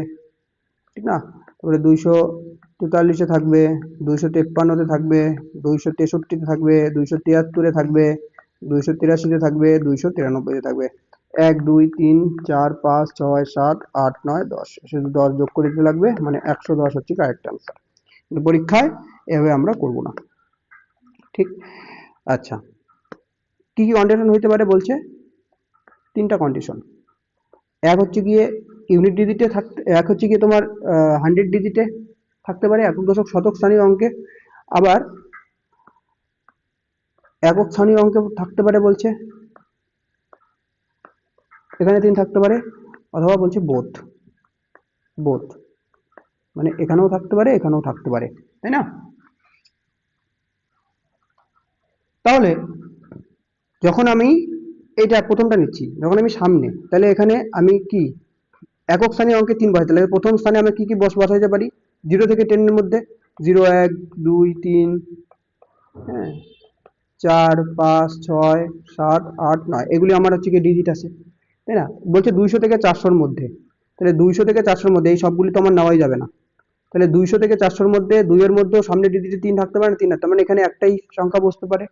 ঠিক না? তারপরে 243-এ থাকবে, 253-তে থাকবে, 263-তে থাকবে, 273-এ থাকবে, 283-তে থাকবে, 293-তে থাকবে। 1 2 3 4 5 6 7 8 9 10, শুধু 10 যোগ করে দিতে লাগবে, মানে 110 হচ্ছে কারেক্ট অ্যান্সার। কিন্তু পরীক্ষায় এভাবে আমরা করব না, ঠিক? আচ্ছা, কি কি কন্ডিশন হইতে পারে বলছে? 3টা কন্ডিশন। এক হচ্ছে গিয়ে ইউনিট ডিজিটে থাকতে, এক হচ্ছে গিয়ে তোমার 100 ডিজিটে থাকতে পারে, একক দশক শতক স্থানীয় অঙ্কে, আবার একক স্থানীয় অঙ্কে থাকতে পারে বলছে, এখানে 3 থাকতে পারে, অথবা বলছে বোথ, বোথ মানে এখানেও থাকতে পারে এখানেও থাকতে পারে, তাই না? তাহলে যখন আমি এইটা প্রথমটা নিচ্ছি, যখন আমি সামনে, তাহলে এখানে আমি কি একক স্থানীয় অঙ্কে 3 বসাই, তাহলে প্রথম স্থানে আমরা কি কি বসাইতে পারি? 0 থেকে 10-এর মধ্যে 0 1 2 3, হ্যাঁ, 4 5 6 7 8 9, এগুলি আমার হচ্ছে কি ডিজিট আছে, তাই না? বলছে 200 থেকে 400-র মধ্যে, তাহলে 200 থেকে 400-র মধ্যে এই সবগুলি তো আমার নেওয়াই যাবে না। তাহলে 200 থেকে 400-র মধ্যে 2 এর মধ্যেও সামনে ডিজিটে 3 থাকতে পারে না, 3 না, তার মানে এখানে একটাই সংখ্যা বসতে পারে।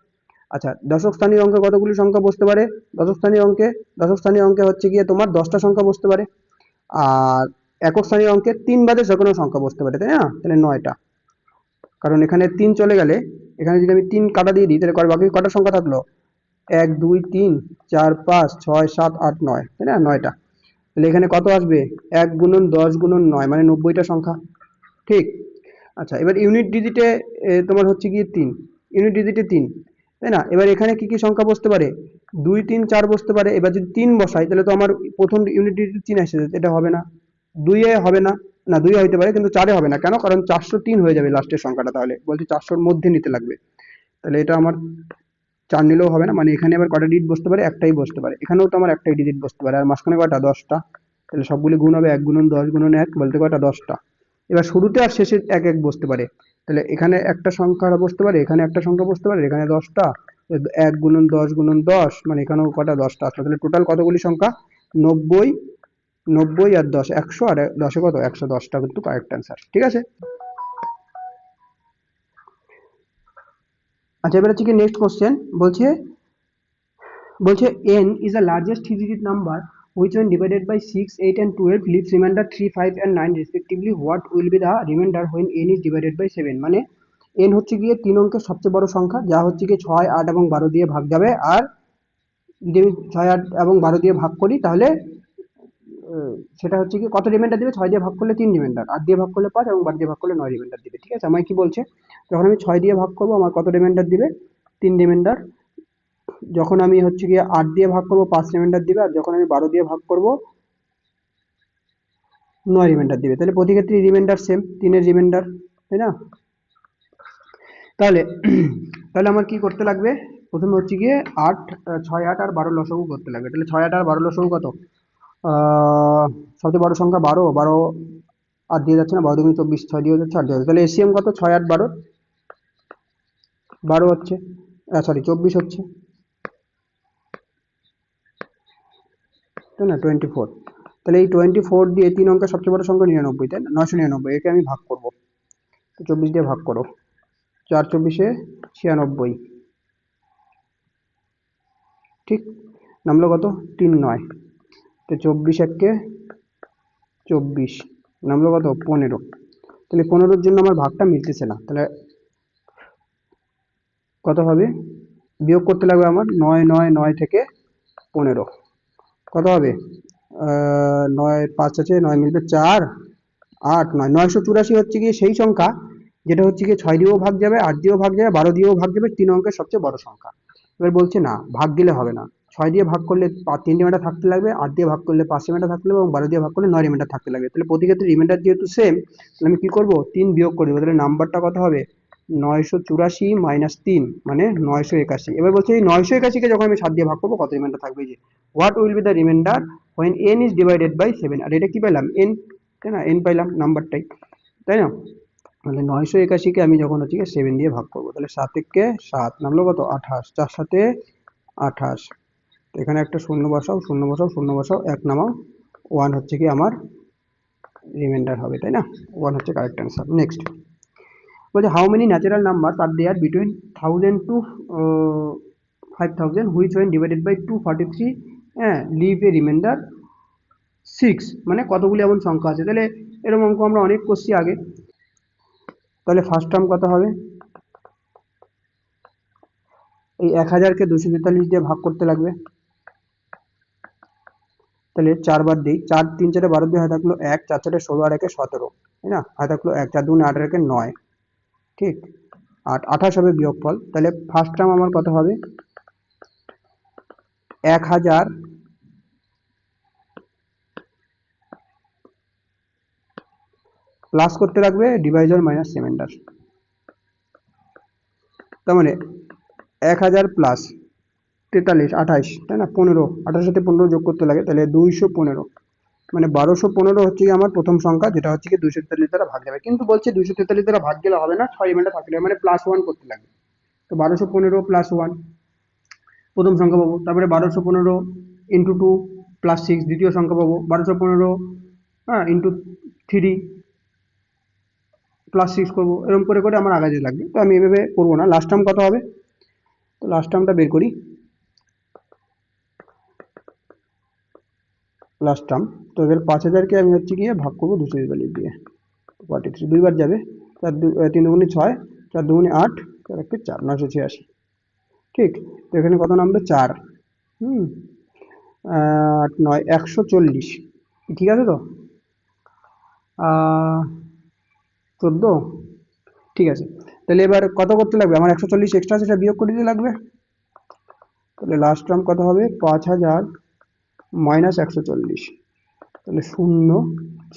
আচ্ছা, দশক স্থানীয় অঙ্কে কতগুলি সংখ্যা বসতে পারে? দশক স্থানীয় অঙ্কে হচ্ছে গিয়ে তোমার 10টা সংখ্যা বসতে পারে। আর একক স্থানীয় অঙ্কে 3 বাদে যে কোনো সংখ্যা বসতে পারে, তাই না? তাহলে 9টা, কারণ এখানে 3 চলে গেলে, এখানে যদি আমি 3 কাটা দিয়ে দিই, তাহলে বাকি কটা সংখ্যা থাকলো? 1 2 3 4 5 6 7 8 9, তাই না? 9টা। তাহলে এখানে কত আসবে? 1 গুণন 10 গুণন 9, মানে 90টা সংখ্যা, ঠিক? আচ্ছা, এবার ইউনিট ডিজিটে তোমার হচ্ছে গিয়ে 3, ইউনিট ডিজিটে 3, তাই না? এবার এখানে কি কি সংখ্যা বসতে পারে? 2 3 4 বসতে পারে। এবার যদি 3 বসাই, তাহলে তো আমার প্রথম ইউনিট ডিজিটে 3 আসে, এটা হবে না। 2 এ হবে না, না 2 এ হইতে পারে কিন্তু 4 এ হবে না, কেন? কারণ 403 হয়ে যাবে লাস্টের সংখ্যাটা, তাহলে বলছি 400-র মধ্যে নিতে লাগবে। তাহলে এটা আমার 4 নিলেও হবে না, মানে এখানে আবার কটা ডিজিট বসতে পারে? একটাই বসতে পারে। এখানেও তো আমার একটাই ডিজিট বসতে পারে, আর মাঝখানে কয়টা? 10টা। তাহলে সবগুলি গুণ হবে 1 গুণন 10 গুণন 1, বলতে কয়টা? 10টা। এবার শুরুতে আর শেষে এক এক বসতে পারে, তাহলে এখানে একটা সংখ্যা বসতে পারে, এখানে একটা সংখ্যা বসতে পারে, এখানে 10টা। 1 গুণন 10 গুণন 10, মানে এখানেও কটা? 10টা আসলো। তাহলে টোটাল কতগুলি সংখ্যা? 90, 90 আর 10 100, আর 10-এ কত? 110টা কিন্তু কারেক্ট অ্যান্সার, ঠিক আছে? আচ্ছা, এবার হচ্ছে কি নেক্সট কোশ্চেন বলছে বলছে n is the largest three digit number which when divided by 6, 8 and 12 leaves remainder 3, 5 and 9 respectively. What will be the remainder when n is divided by 7? মানে n হচ্ছে গিয়ে 3 অঙ্কের সবচেয়ে বড় সংখ্যা, যা হচ্ছে গিয়ে 6, 8 এবং 12 দিয়ে ভাগ যাবে। আর যদি আমি 6, 8 এবং 12 দিয়ে ভাগ করি তাহলে সেটা হচ্ছে কি কত রিমাইন্ডার দিবে? 6 দিয়ে ভাগ করলে 3 রিমাইন্ডার, 8 দিয়ে ভাগ করলে 5 এবং 12 দিয়ে ভাগ করলে 9 রিমাইন্ডার দিবে। ঠিক আছে, আমায় কি বলছে, যখন আমি 6 দিয়ে ভাগ করবো আমার কত রিমাইন্ডার দিবে? 3 রিমাইন্ডার। যখন আমি হচ্ছে গিয়ে 8 দিয়ে ভাগ করবো 5 রিমাইন্ডার দিবে। আর যখন আমি 12 দিয়ে ভাগ করবো 9 রিমাইন্ডার দিবে। তাহলে প্রতি ক্ষেত্রে রিমাইন্ডার সেম, 3 এর রিমাইন্ডার, তাই না? তাহলে তাহলে আমার কি করতে লাগবে? প্রথমে হচ্ছে গিয়ে 8, 6, 8 আর 12 লসাগু করতে লাগবে। তাহলে 6, 8 আর 12 লসাগু কত? সবচেয়ে বড় সংখ্যা 12, 12 আর দিয়ে যাচ্ছে না, 12 দুগুণে 24, 6 দিয়ে যাচ্ছে 8 দিয়ে যাচ্ছে। তাহলে এসিএম কত? 6, 8, 12, 12 হচ্ছে, সরি 24 হচ্ছে, তাই না? 24। তাহলে এই 24 দিয়ে 3 অঙ্কের সবচেয়ে বড় সংখ্যা 99, তাই না? 999, একে আমি ভাগ করবো। তো 24 দিয়ে ভাগ করো, 4 24-এ 96, ঠিক। নামলো কত? 3 9। তো 24 একে 24, নামলো কত? 15। তাহলে 15-র জন্য আমার ভাগটা মিলতেছে না। তাহলে কত হবে? বিয়োগ করতে লাগবে আমার 9 9 9 থেকে 15, কত হবে? 9 5 আছে, 9 মিলবে 4, 8 9, 984 হচ্ছে গিয়ে সেই সংখ্যা যেটা হচ্ছে গিয়ে 6 দিয়েও ভাগ যাবে, 8 দিয়েও ভাগ যাবে, 12 দিয়েও ভাগ যাবে, 3 অঙ্কের সবচেয়ে বড় সংখ্যা। এবার বলছে না, ভাগ দিলে হবে না। 6 দিয়ে ভাগ করলে 3 রিমাইন্ডার থাকতে লাগবে, 8 দিয়ে ভাগ করলে 5 রিমাইন্ডার থাকতে লাগবে এবং 12 দিয়ে ভাগ করলে 9 রিমাইন্ডার থাকতে লাগবে। তাহলে প্রতি ক্ষেত্রে রিমাইন্ডার যেহেতু সেম, তাহলে আমি কি করব? 3 বিয়োগ করে দেবো। তাহলে নাম্বারটা কত হবে? 984 মাইনাস 3 মানে 981। এবার বলছে এই 981 কে যখন আমি 7 দিয়ে ভাগ করবো কত রিমাইন্ডার থাকবে? যে what will be the reminder when n is divided by 7? আর এটা কি পেলাম? n, তাই না? n পাইলাম নাম্বারটাই, তাই না? তাহলে 981 কে আমি যখন হচ্ছে 7 দিয়ে ভাগ করবো, তাহলে 7 একে 7, নামলো কত? 28, 4 7-এ 28। তো এখানে একটা শূন্য বসাও, শূন্য বসাও, শূন্য বসাও, 1 নামাও, 1 হচ্ছে কি আমার রিমাইন্ডার হবে, তাই না? 1 হচ্ছে কারেক্ট অ্যান্সার। নেক্সট বলছে how many natural numbers are there between 1000 to 5000 which when divided by 243 leave a remainder 6? মানে কতগুলি এমন সংখ্যা আছে? তাহলে এরকম অঙ্ক আমরা অনেক করছি আগে। তাহলে ফার্স্ট টার্ম কত হবে? এই 1000-কে 243 দিয়ে ভাগ করতে লাগবে। তাহলে 4 বার দিই, 4 3 4 12 দিয়ে হয় থাকলো 1, 4 4 16 আর 1 17, তাই না? হয় থাকলো 1, 4 2 8 আর 1 9, ঠিক। 8 28 হবে বিয়োগফল। তাহলে ফার্স্ট টার্ম আমার কত হবে? 1000 প্লাস করতে লাগবে ডিভাইজার মাইনাস রিমাইন্ডার। তার মানে 1000 প্লাস 43 28, তাই না? 15, 28 সাথে 15 যোগ করতে লাগে, তাহলে 215, মানে 1215 হচ্ছে আমার প্রথম সংখ্যা, যেটা হচ্ছে কি 243 দ্বারা ভাগ যাবে। কিন্তু বলছে 243 দ্বারা ভাগ গেলে হবে না, 6 রিমাইন্ডার থাকলে হবে, মানে +1 করতে লাগবে। তো 1215 + 1 প্রথম সংখ্যা পাবো। তারপরে 1215 ইন্টু 2 + 6 দ্বিতীয় সংখ্যা পাবো। 1215 ইন্টু 3 +6 করবো। এরকম করে করে আমার আগাতে লাগবে। তো আমি এভাবে করবো না। লাস্ট টার্ম কত হবে? তো লাস্ট টার্মটা বের করি। লাস্ট টার্ম তো এবার 5000-কে আমি হচ্ছে গিয়ে ভাগ করবো 243 দিয়ে, 43 দুইবার যাবে, 3 দুগুণে 6, 4 দুগুণে 8, 4 1 4, 986, ঠিক। তো এখানে কত নামবে? 4, 8 9 140, ঠিক আছে তো? 14, ঠিক আছে। তাহলে এবার কত করতে লাগবে? আমার 140 এক্সট্রা সেটা বিয়োগ করে দিতে লাগবে। তাহলে লাস্ট টার্ম কত হবে? 5000 মাইনাস 140, তাহলে 0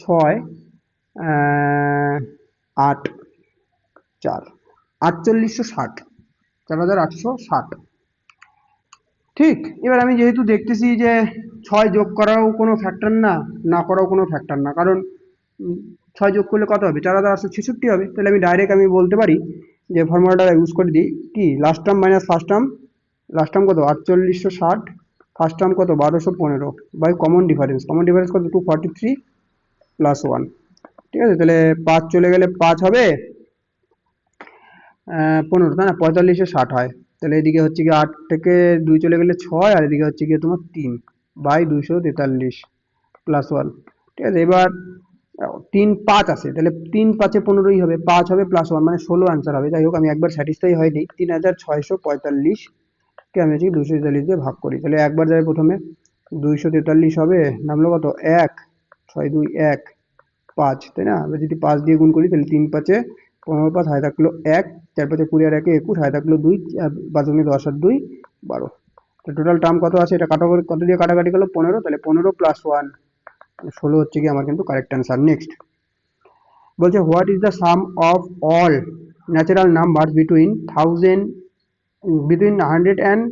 6 8 4, 4860, 4860, ঠিক। এবার আমি যেহেতু দেখতেছি যে 6 যোগ করাও কোনো ফ্যাক্টর না, না করাও কোনো ফ্যাক্টর না, কারণ 6 যোগ করলে কত হবে? 4866 হবে। তাহলে আমি ডাইরেক্ট আমি বলতে পারি যে ফর্মুলাটা ইউজ করে দিই, কি last term minus first term. Last term কত? 4860, ফার্স্ট টার্ম কত? 1215, by common difference. Common difference কত? 243 + 1, ঠিক আছে। তাহলে 5 চলে গেলে 5 হবে, 15, তাই না? 45-এ 60 হয়। তাহলে এদিকে হচ্ছে গিয়ে 8 থেকে 2 চলে গেলে 6, আর এদিকে হচ্ছে গিয়ে তোমার 3 বাই 243 প্লাস 1। ঠিক আছে, এবার 3 5 আছে, তাহলে 3 5-এ 15ই হবে, 5 হবে প্লাস 1 মানে 16 অ্যান্সার হবে। যাই হোক, আমি একবার স্যাটিসফাই হয়নি। 3645 কে আমি হচ্ছে 243 দিয়ে ভাগ করি, তাহলে একবার যাবে প্রথমে, 243 হবে, নামলো কত 1, 6 2 1 5, তাই না? এবার যদি 5 দিয়ে গুণ করি তাহলে 3 5-এ 15, 5 হাতে থাকলো 1, 4 5-এ 20, আর 1-এ 21, হাতে থাকলো 2, 5 গুণে 10 আর 2 12। তো টোটাল টার্ম কত আছে, এটা কত দিয়ে কাটাকাটি গেল 15, তাহলে 15 প্লাস 1 16 হচ্ছে কি আমার কিন্তু কারেক্ট অ্যান্সার। নেক্সট বলছে what is the sum of all natural numbers between 100 and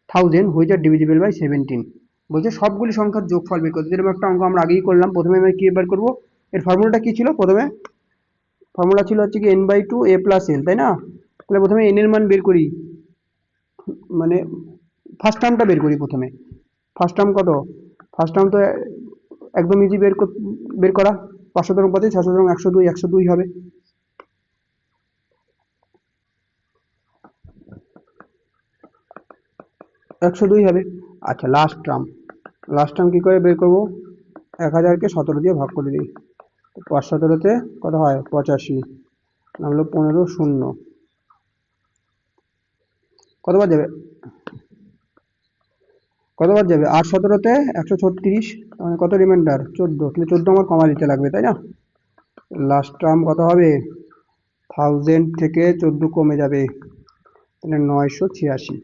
1000 which are divisible by 17। বলছে সবগুলি সংখ্যার যোগফল বের করতে। যেরকম একটা অঙ্ক আমরা আগেই করলাম, প্রথমে আমি কি বের করবো, এর ফর্মুলাটা কি ছিল, প্রথমে ফর্মুলা ছিল হচ্ছে কি n/2 a প্লাস l, তাই না? তাহলে প্রথমে n এর মান বের করি, মানে ফার্স্ট টার্মটা বের করি প্রথমে। ফার্স্ট টার্ম কত, ফার্স্ট টার্ম তো একদম ইজি বের করা, 500 পথে 600 102, 102 হবে। হবে। আচ্ছা, লাস্ট টার্ম কি করে বের করবো, 1000-কে 17 দিয়ে ভাগ করে দিই, 5 17-তে কত হয় 85, নামলো 15 0, কতবার যাবে 8 17-তে 136, মানে কত রিমাইন্ডার 14, তাহলে 14 আমার কমা দিতে লাগবে, তাই না? লাস্ট টার্ম কত হবে, 1000 থেকে 14 কমে যাবে, তাহলে 986।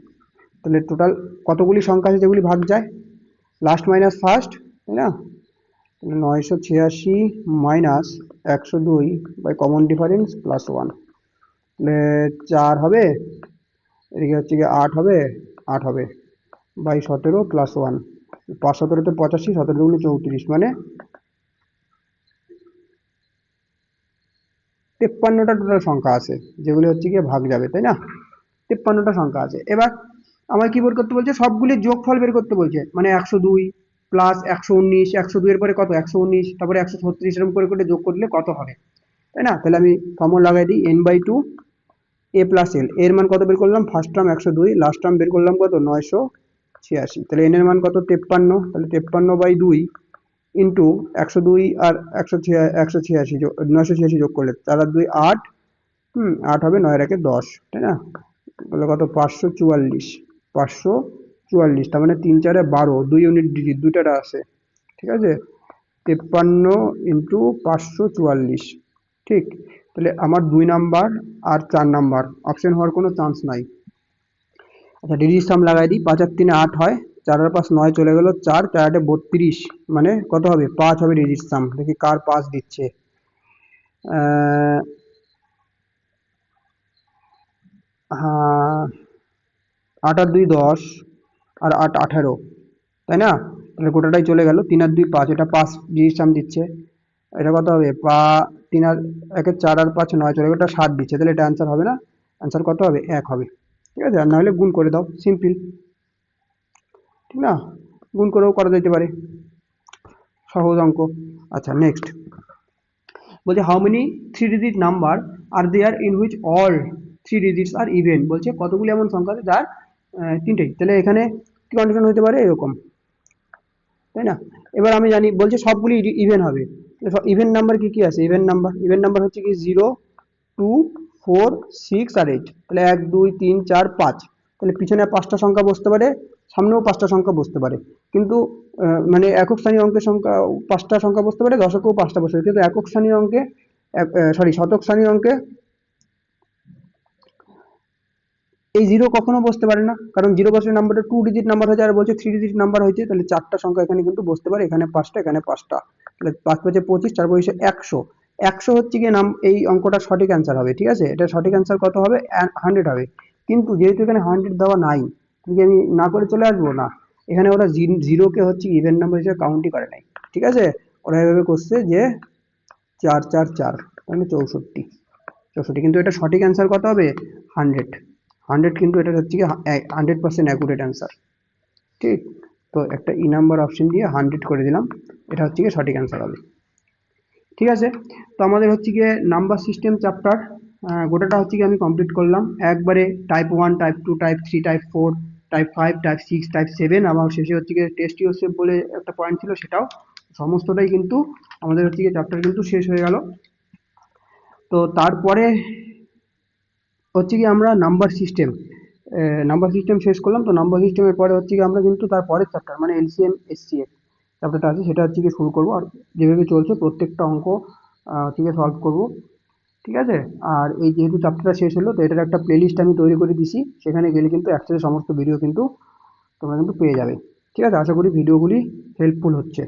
তাহলে টোটাল কতগুলি সংখ্যা আছে যেগুলি ভাগ যায়, লাস্ট মাইনাস ফার্স্ট, তাই না? তাহলে 986 minus 102 by common difference plus 1, তাহলে 4 হবে, এদিকে হচ্ছে গিয়ে 8 হবে, 8 হবে বাই 17 প্লাস 1, 5 17-তে 85, 17 দুগুণে 34, মানে 53টা টোটাল সংখ্যা আছে যেগুলি হচ্ছে গিয়ে ভাগ যাবে, তাই না? 53টা সংখ্যা আছে। এবার আমায় কি বের করতে বলছে, সবগুলির যোগফল বের করতে বলছে, মানে 102 প্লাস 119, 102 এর পরে কত 119, তারপরে 136, এরকম করে করে যোগ করলে কত হবে, তাই না? তাহলে আমি ফর্মুলা লাগাই দিই, n/2 a প্লাস l, এর মান কত বের করলাম, ফার্স্ট টার্ম 102, লাস্ট টার্ম বের করলাম কত 986, তাহলে n এর মান কত 53, তাহলে 53/2 ইন্টু 102 আর 186, 986 যোগ করলে 4 আর 2 8, 8 হবে, 9 আর 1 10, তাই না? তাহলে কত 544, 544, তার মানে 3 4 12, 2 ইউনিট ডিজিট দুইটা আছে, ঠিক আছে? 53 ইন্টু 544, ঠিক। তাহলে আমার 2 নাম্বার আর 4 নাম্বার অপশন হওয়ার কোনো চান্স নাই। আচ্ছা, ডিজিট সাম লাগাই দিই, 5 আর 3 8 হয়, 4 আর 5 9, চলে গেল 4, 4 8 32, মানে কত হবে 5 হবে ডিজিট সাম। দেখি কার 5 দিচ্ছে, হ্যাঁ 8 আর 2 10, আর 8 18, তাই না? তাহলে গোটাটাই চলে গেল, 3 আর 2 5, এটা 5 ডিজিট সাম দিচ্ছে। এটা কত হবে 3 আর 1 4 আর 5 9, চলে গেল, এটা 7 দিচ্ছে, তাহলে এটা অ্যান্সার হবে না, অ্যান্সার কত হবে 1 হবে, ঠিক আছে? আর না হলে গুণ করে দাও, সিম্পল, ঠিক না? গুণ করেও করা যেতে পারে, সহজ অঙ্ক। আচ্ছা, নেক্সট বলছে how many 3 digit number are there in which all 3 digits are even. বলছে কতগুলি এমন সংখ্যা আছে যার তিনটেই, তাহলে এখানে কি কন্ডিশন হতে পারে এরকম, তাই না? এবার আমি জানি, বলছে সবগুলি ইভেন হবে, ইভেন নাম্বার কি কি আছে, ইভেন নাম্বার হচ্ছে কি 0 2 4 6 আর 8, তাহলে 1 2 3 4 5, তাহলে পিছনে 5টা সংখ্যা বসতে পারে, সামনেও 5টা সংখ্যা বসতে পারে, কিন্তু মানে একক স্থানীয় অঙ্কের সংখ্যা 5টা সংখ্যা বসতে পারে, দশকেও 5টা বসতে পারে, কিন্তু একক স্থানীয় অঙ্কে শতক স্থানীয় অঙ্কে এই 0 কখনো বসতে পারে না, কারণ 0 বসলে নাম্বারটা 2 ডিজিট নাম্বার হয়েছে, আর বলছে 3 ডিজিট নাম্বার হয়েছে, তাহলে 4টা সংখ্যা এখানে কিন্তু বসতে পারে, এখানে 5টা, এখানে 5টা, তাহলে 5 5 25, 4 25 100, 100 হচ্ছে গিয়ে এই অঙ্কটা সঠিক অ্যান্সার হবে, ঠিক আছে? এটা সঠিক অ্যান্সার কত হবে 100 হবে, কিন্তু যেহেতু এখানে 100 দেওয়া নাই, তুমি আমি না করে চলে আসবো না, এখানে ওরা 0-কে হচ্ছে ইভেন নাম্বার হিসেবে কাউন্টই করে নাই, ঠিক আছে? ওরা এভাবে করছে যে 4 4 4, মানে 64, কিন্তু এটা সঠিক অ্যান্সার কত হবে 100, কিন্তু এটা হচ্ছে কি 100% অ্যাকুরেট অ্যান্সার, ঠিক। তো একটা নাম্বার অপশন দিয়ে 100 করে দিলাম, এটা হচ্ছে কি সঠিক অ্যান্সার হবে, ঠিক আছে? তো আমাদের হচ্ছে গিয়ে নাম্বার সিস্টেম চ্যাপ্টার গোটাটা হচ্ছে কি আমি কমপ্লিট করলাম একবারে। Type 1, type 2, type 3, type 4, type 5, type 6, type 7, আমার শেষে হচ্ছে কি টেস্ট ইউসেফ বলে একটা পয়েন্ট ছিল, সেটাও সমস্তটাই কিন্তু আমাদের হচ্ছে কি চ্যাপ্টার কিন্তু শেষ হয়ে গেল। তো তারপরে হচ্ছে কি আমরা নাম্বার সিস্টেম শেষ করলাম। তো নাম্বার সিস্টেমের পরে হচ্ছে কি আমরা কিন্তু তার পরের চ্যাপ্টার মানে এলসিএম এসসিএফ চ্যাপ্টারটা আছে, সেটা হচ্ছে কি শুরু করবো। আর যেভাবে চলছে প্রত্যেকটা অঙ্ক হচ্ছে কি সলভ করবো, ঠিক আছে। আর এই যেহেতু চ্যাপ্টারটা শেষ হলো, তো এটার একটা প্লেলিস্ট আমি তৈরি করে দিছি, সেখানে গেলে কিন্তু একসাথে সমস্ত ভিডিও কিন্তু তোমরা কিন্তু পেয়ে যাবে, ঠিক আছে। আশা করি ভিডিওগুলি হেল্পফুল হচ্ছে।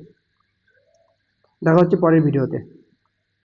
দেখা হচ্ছে পরের ভিডিওতে।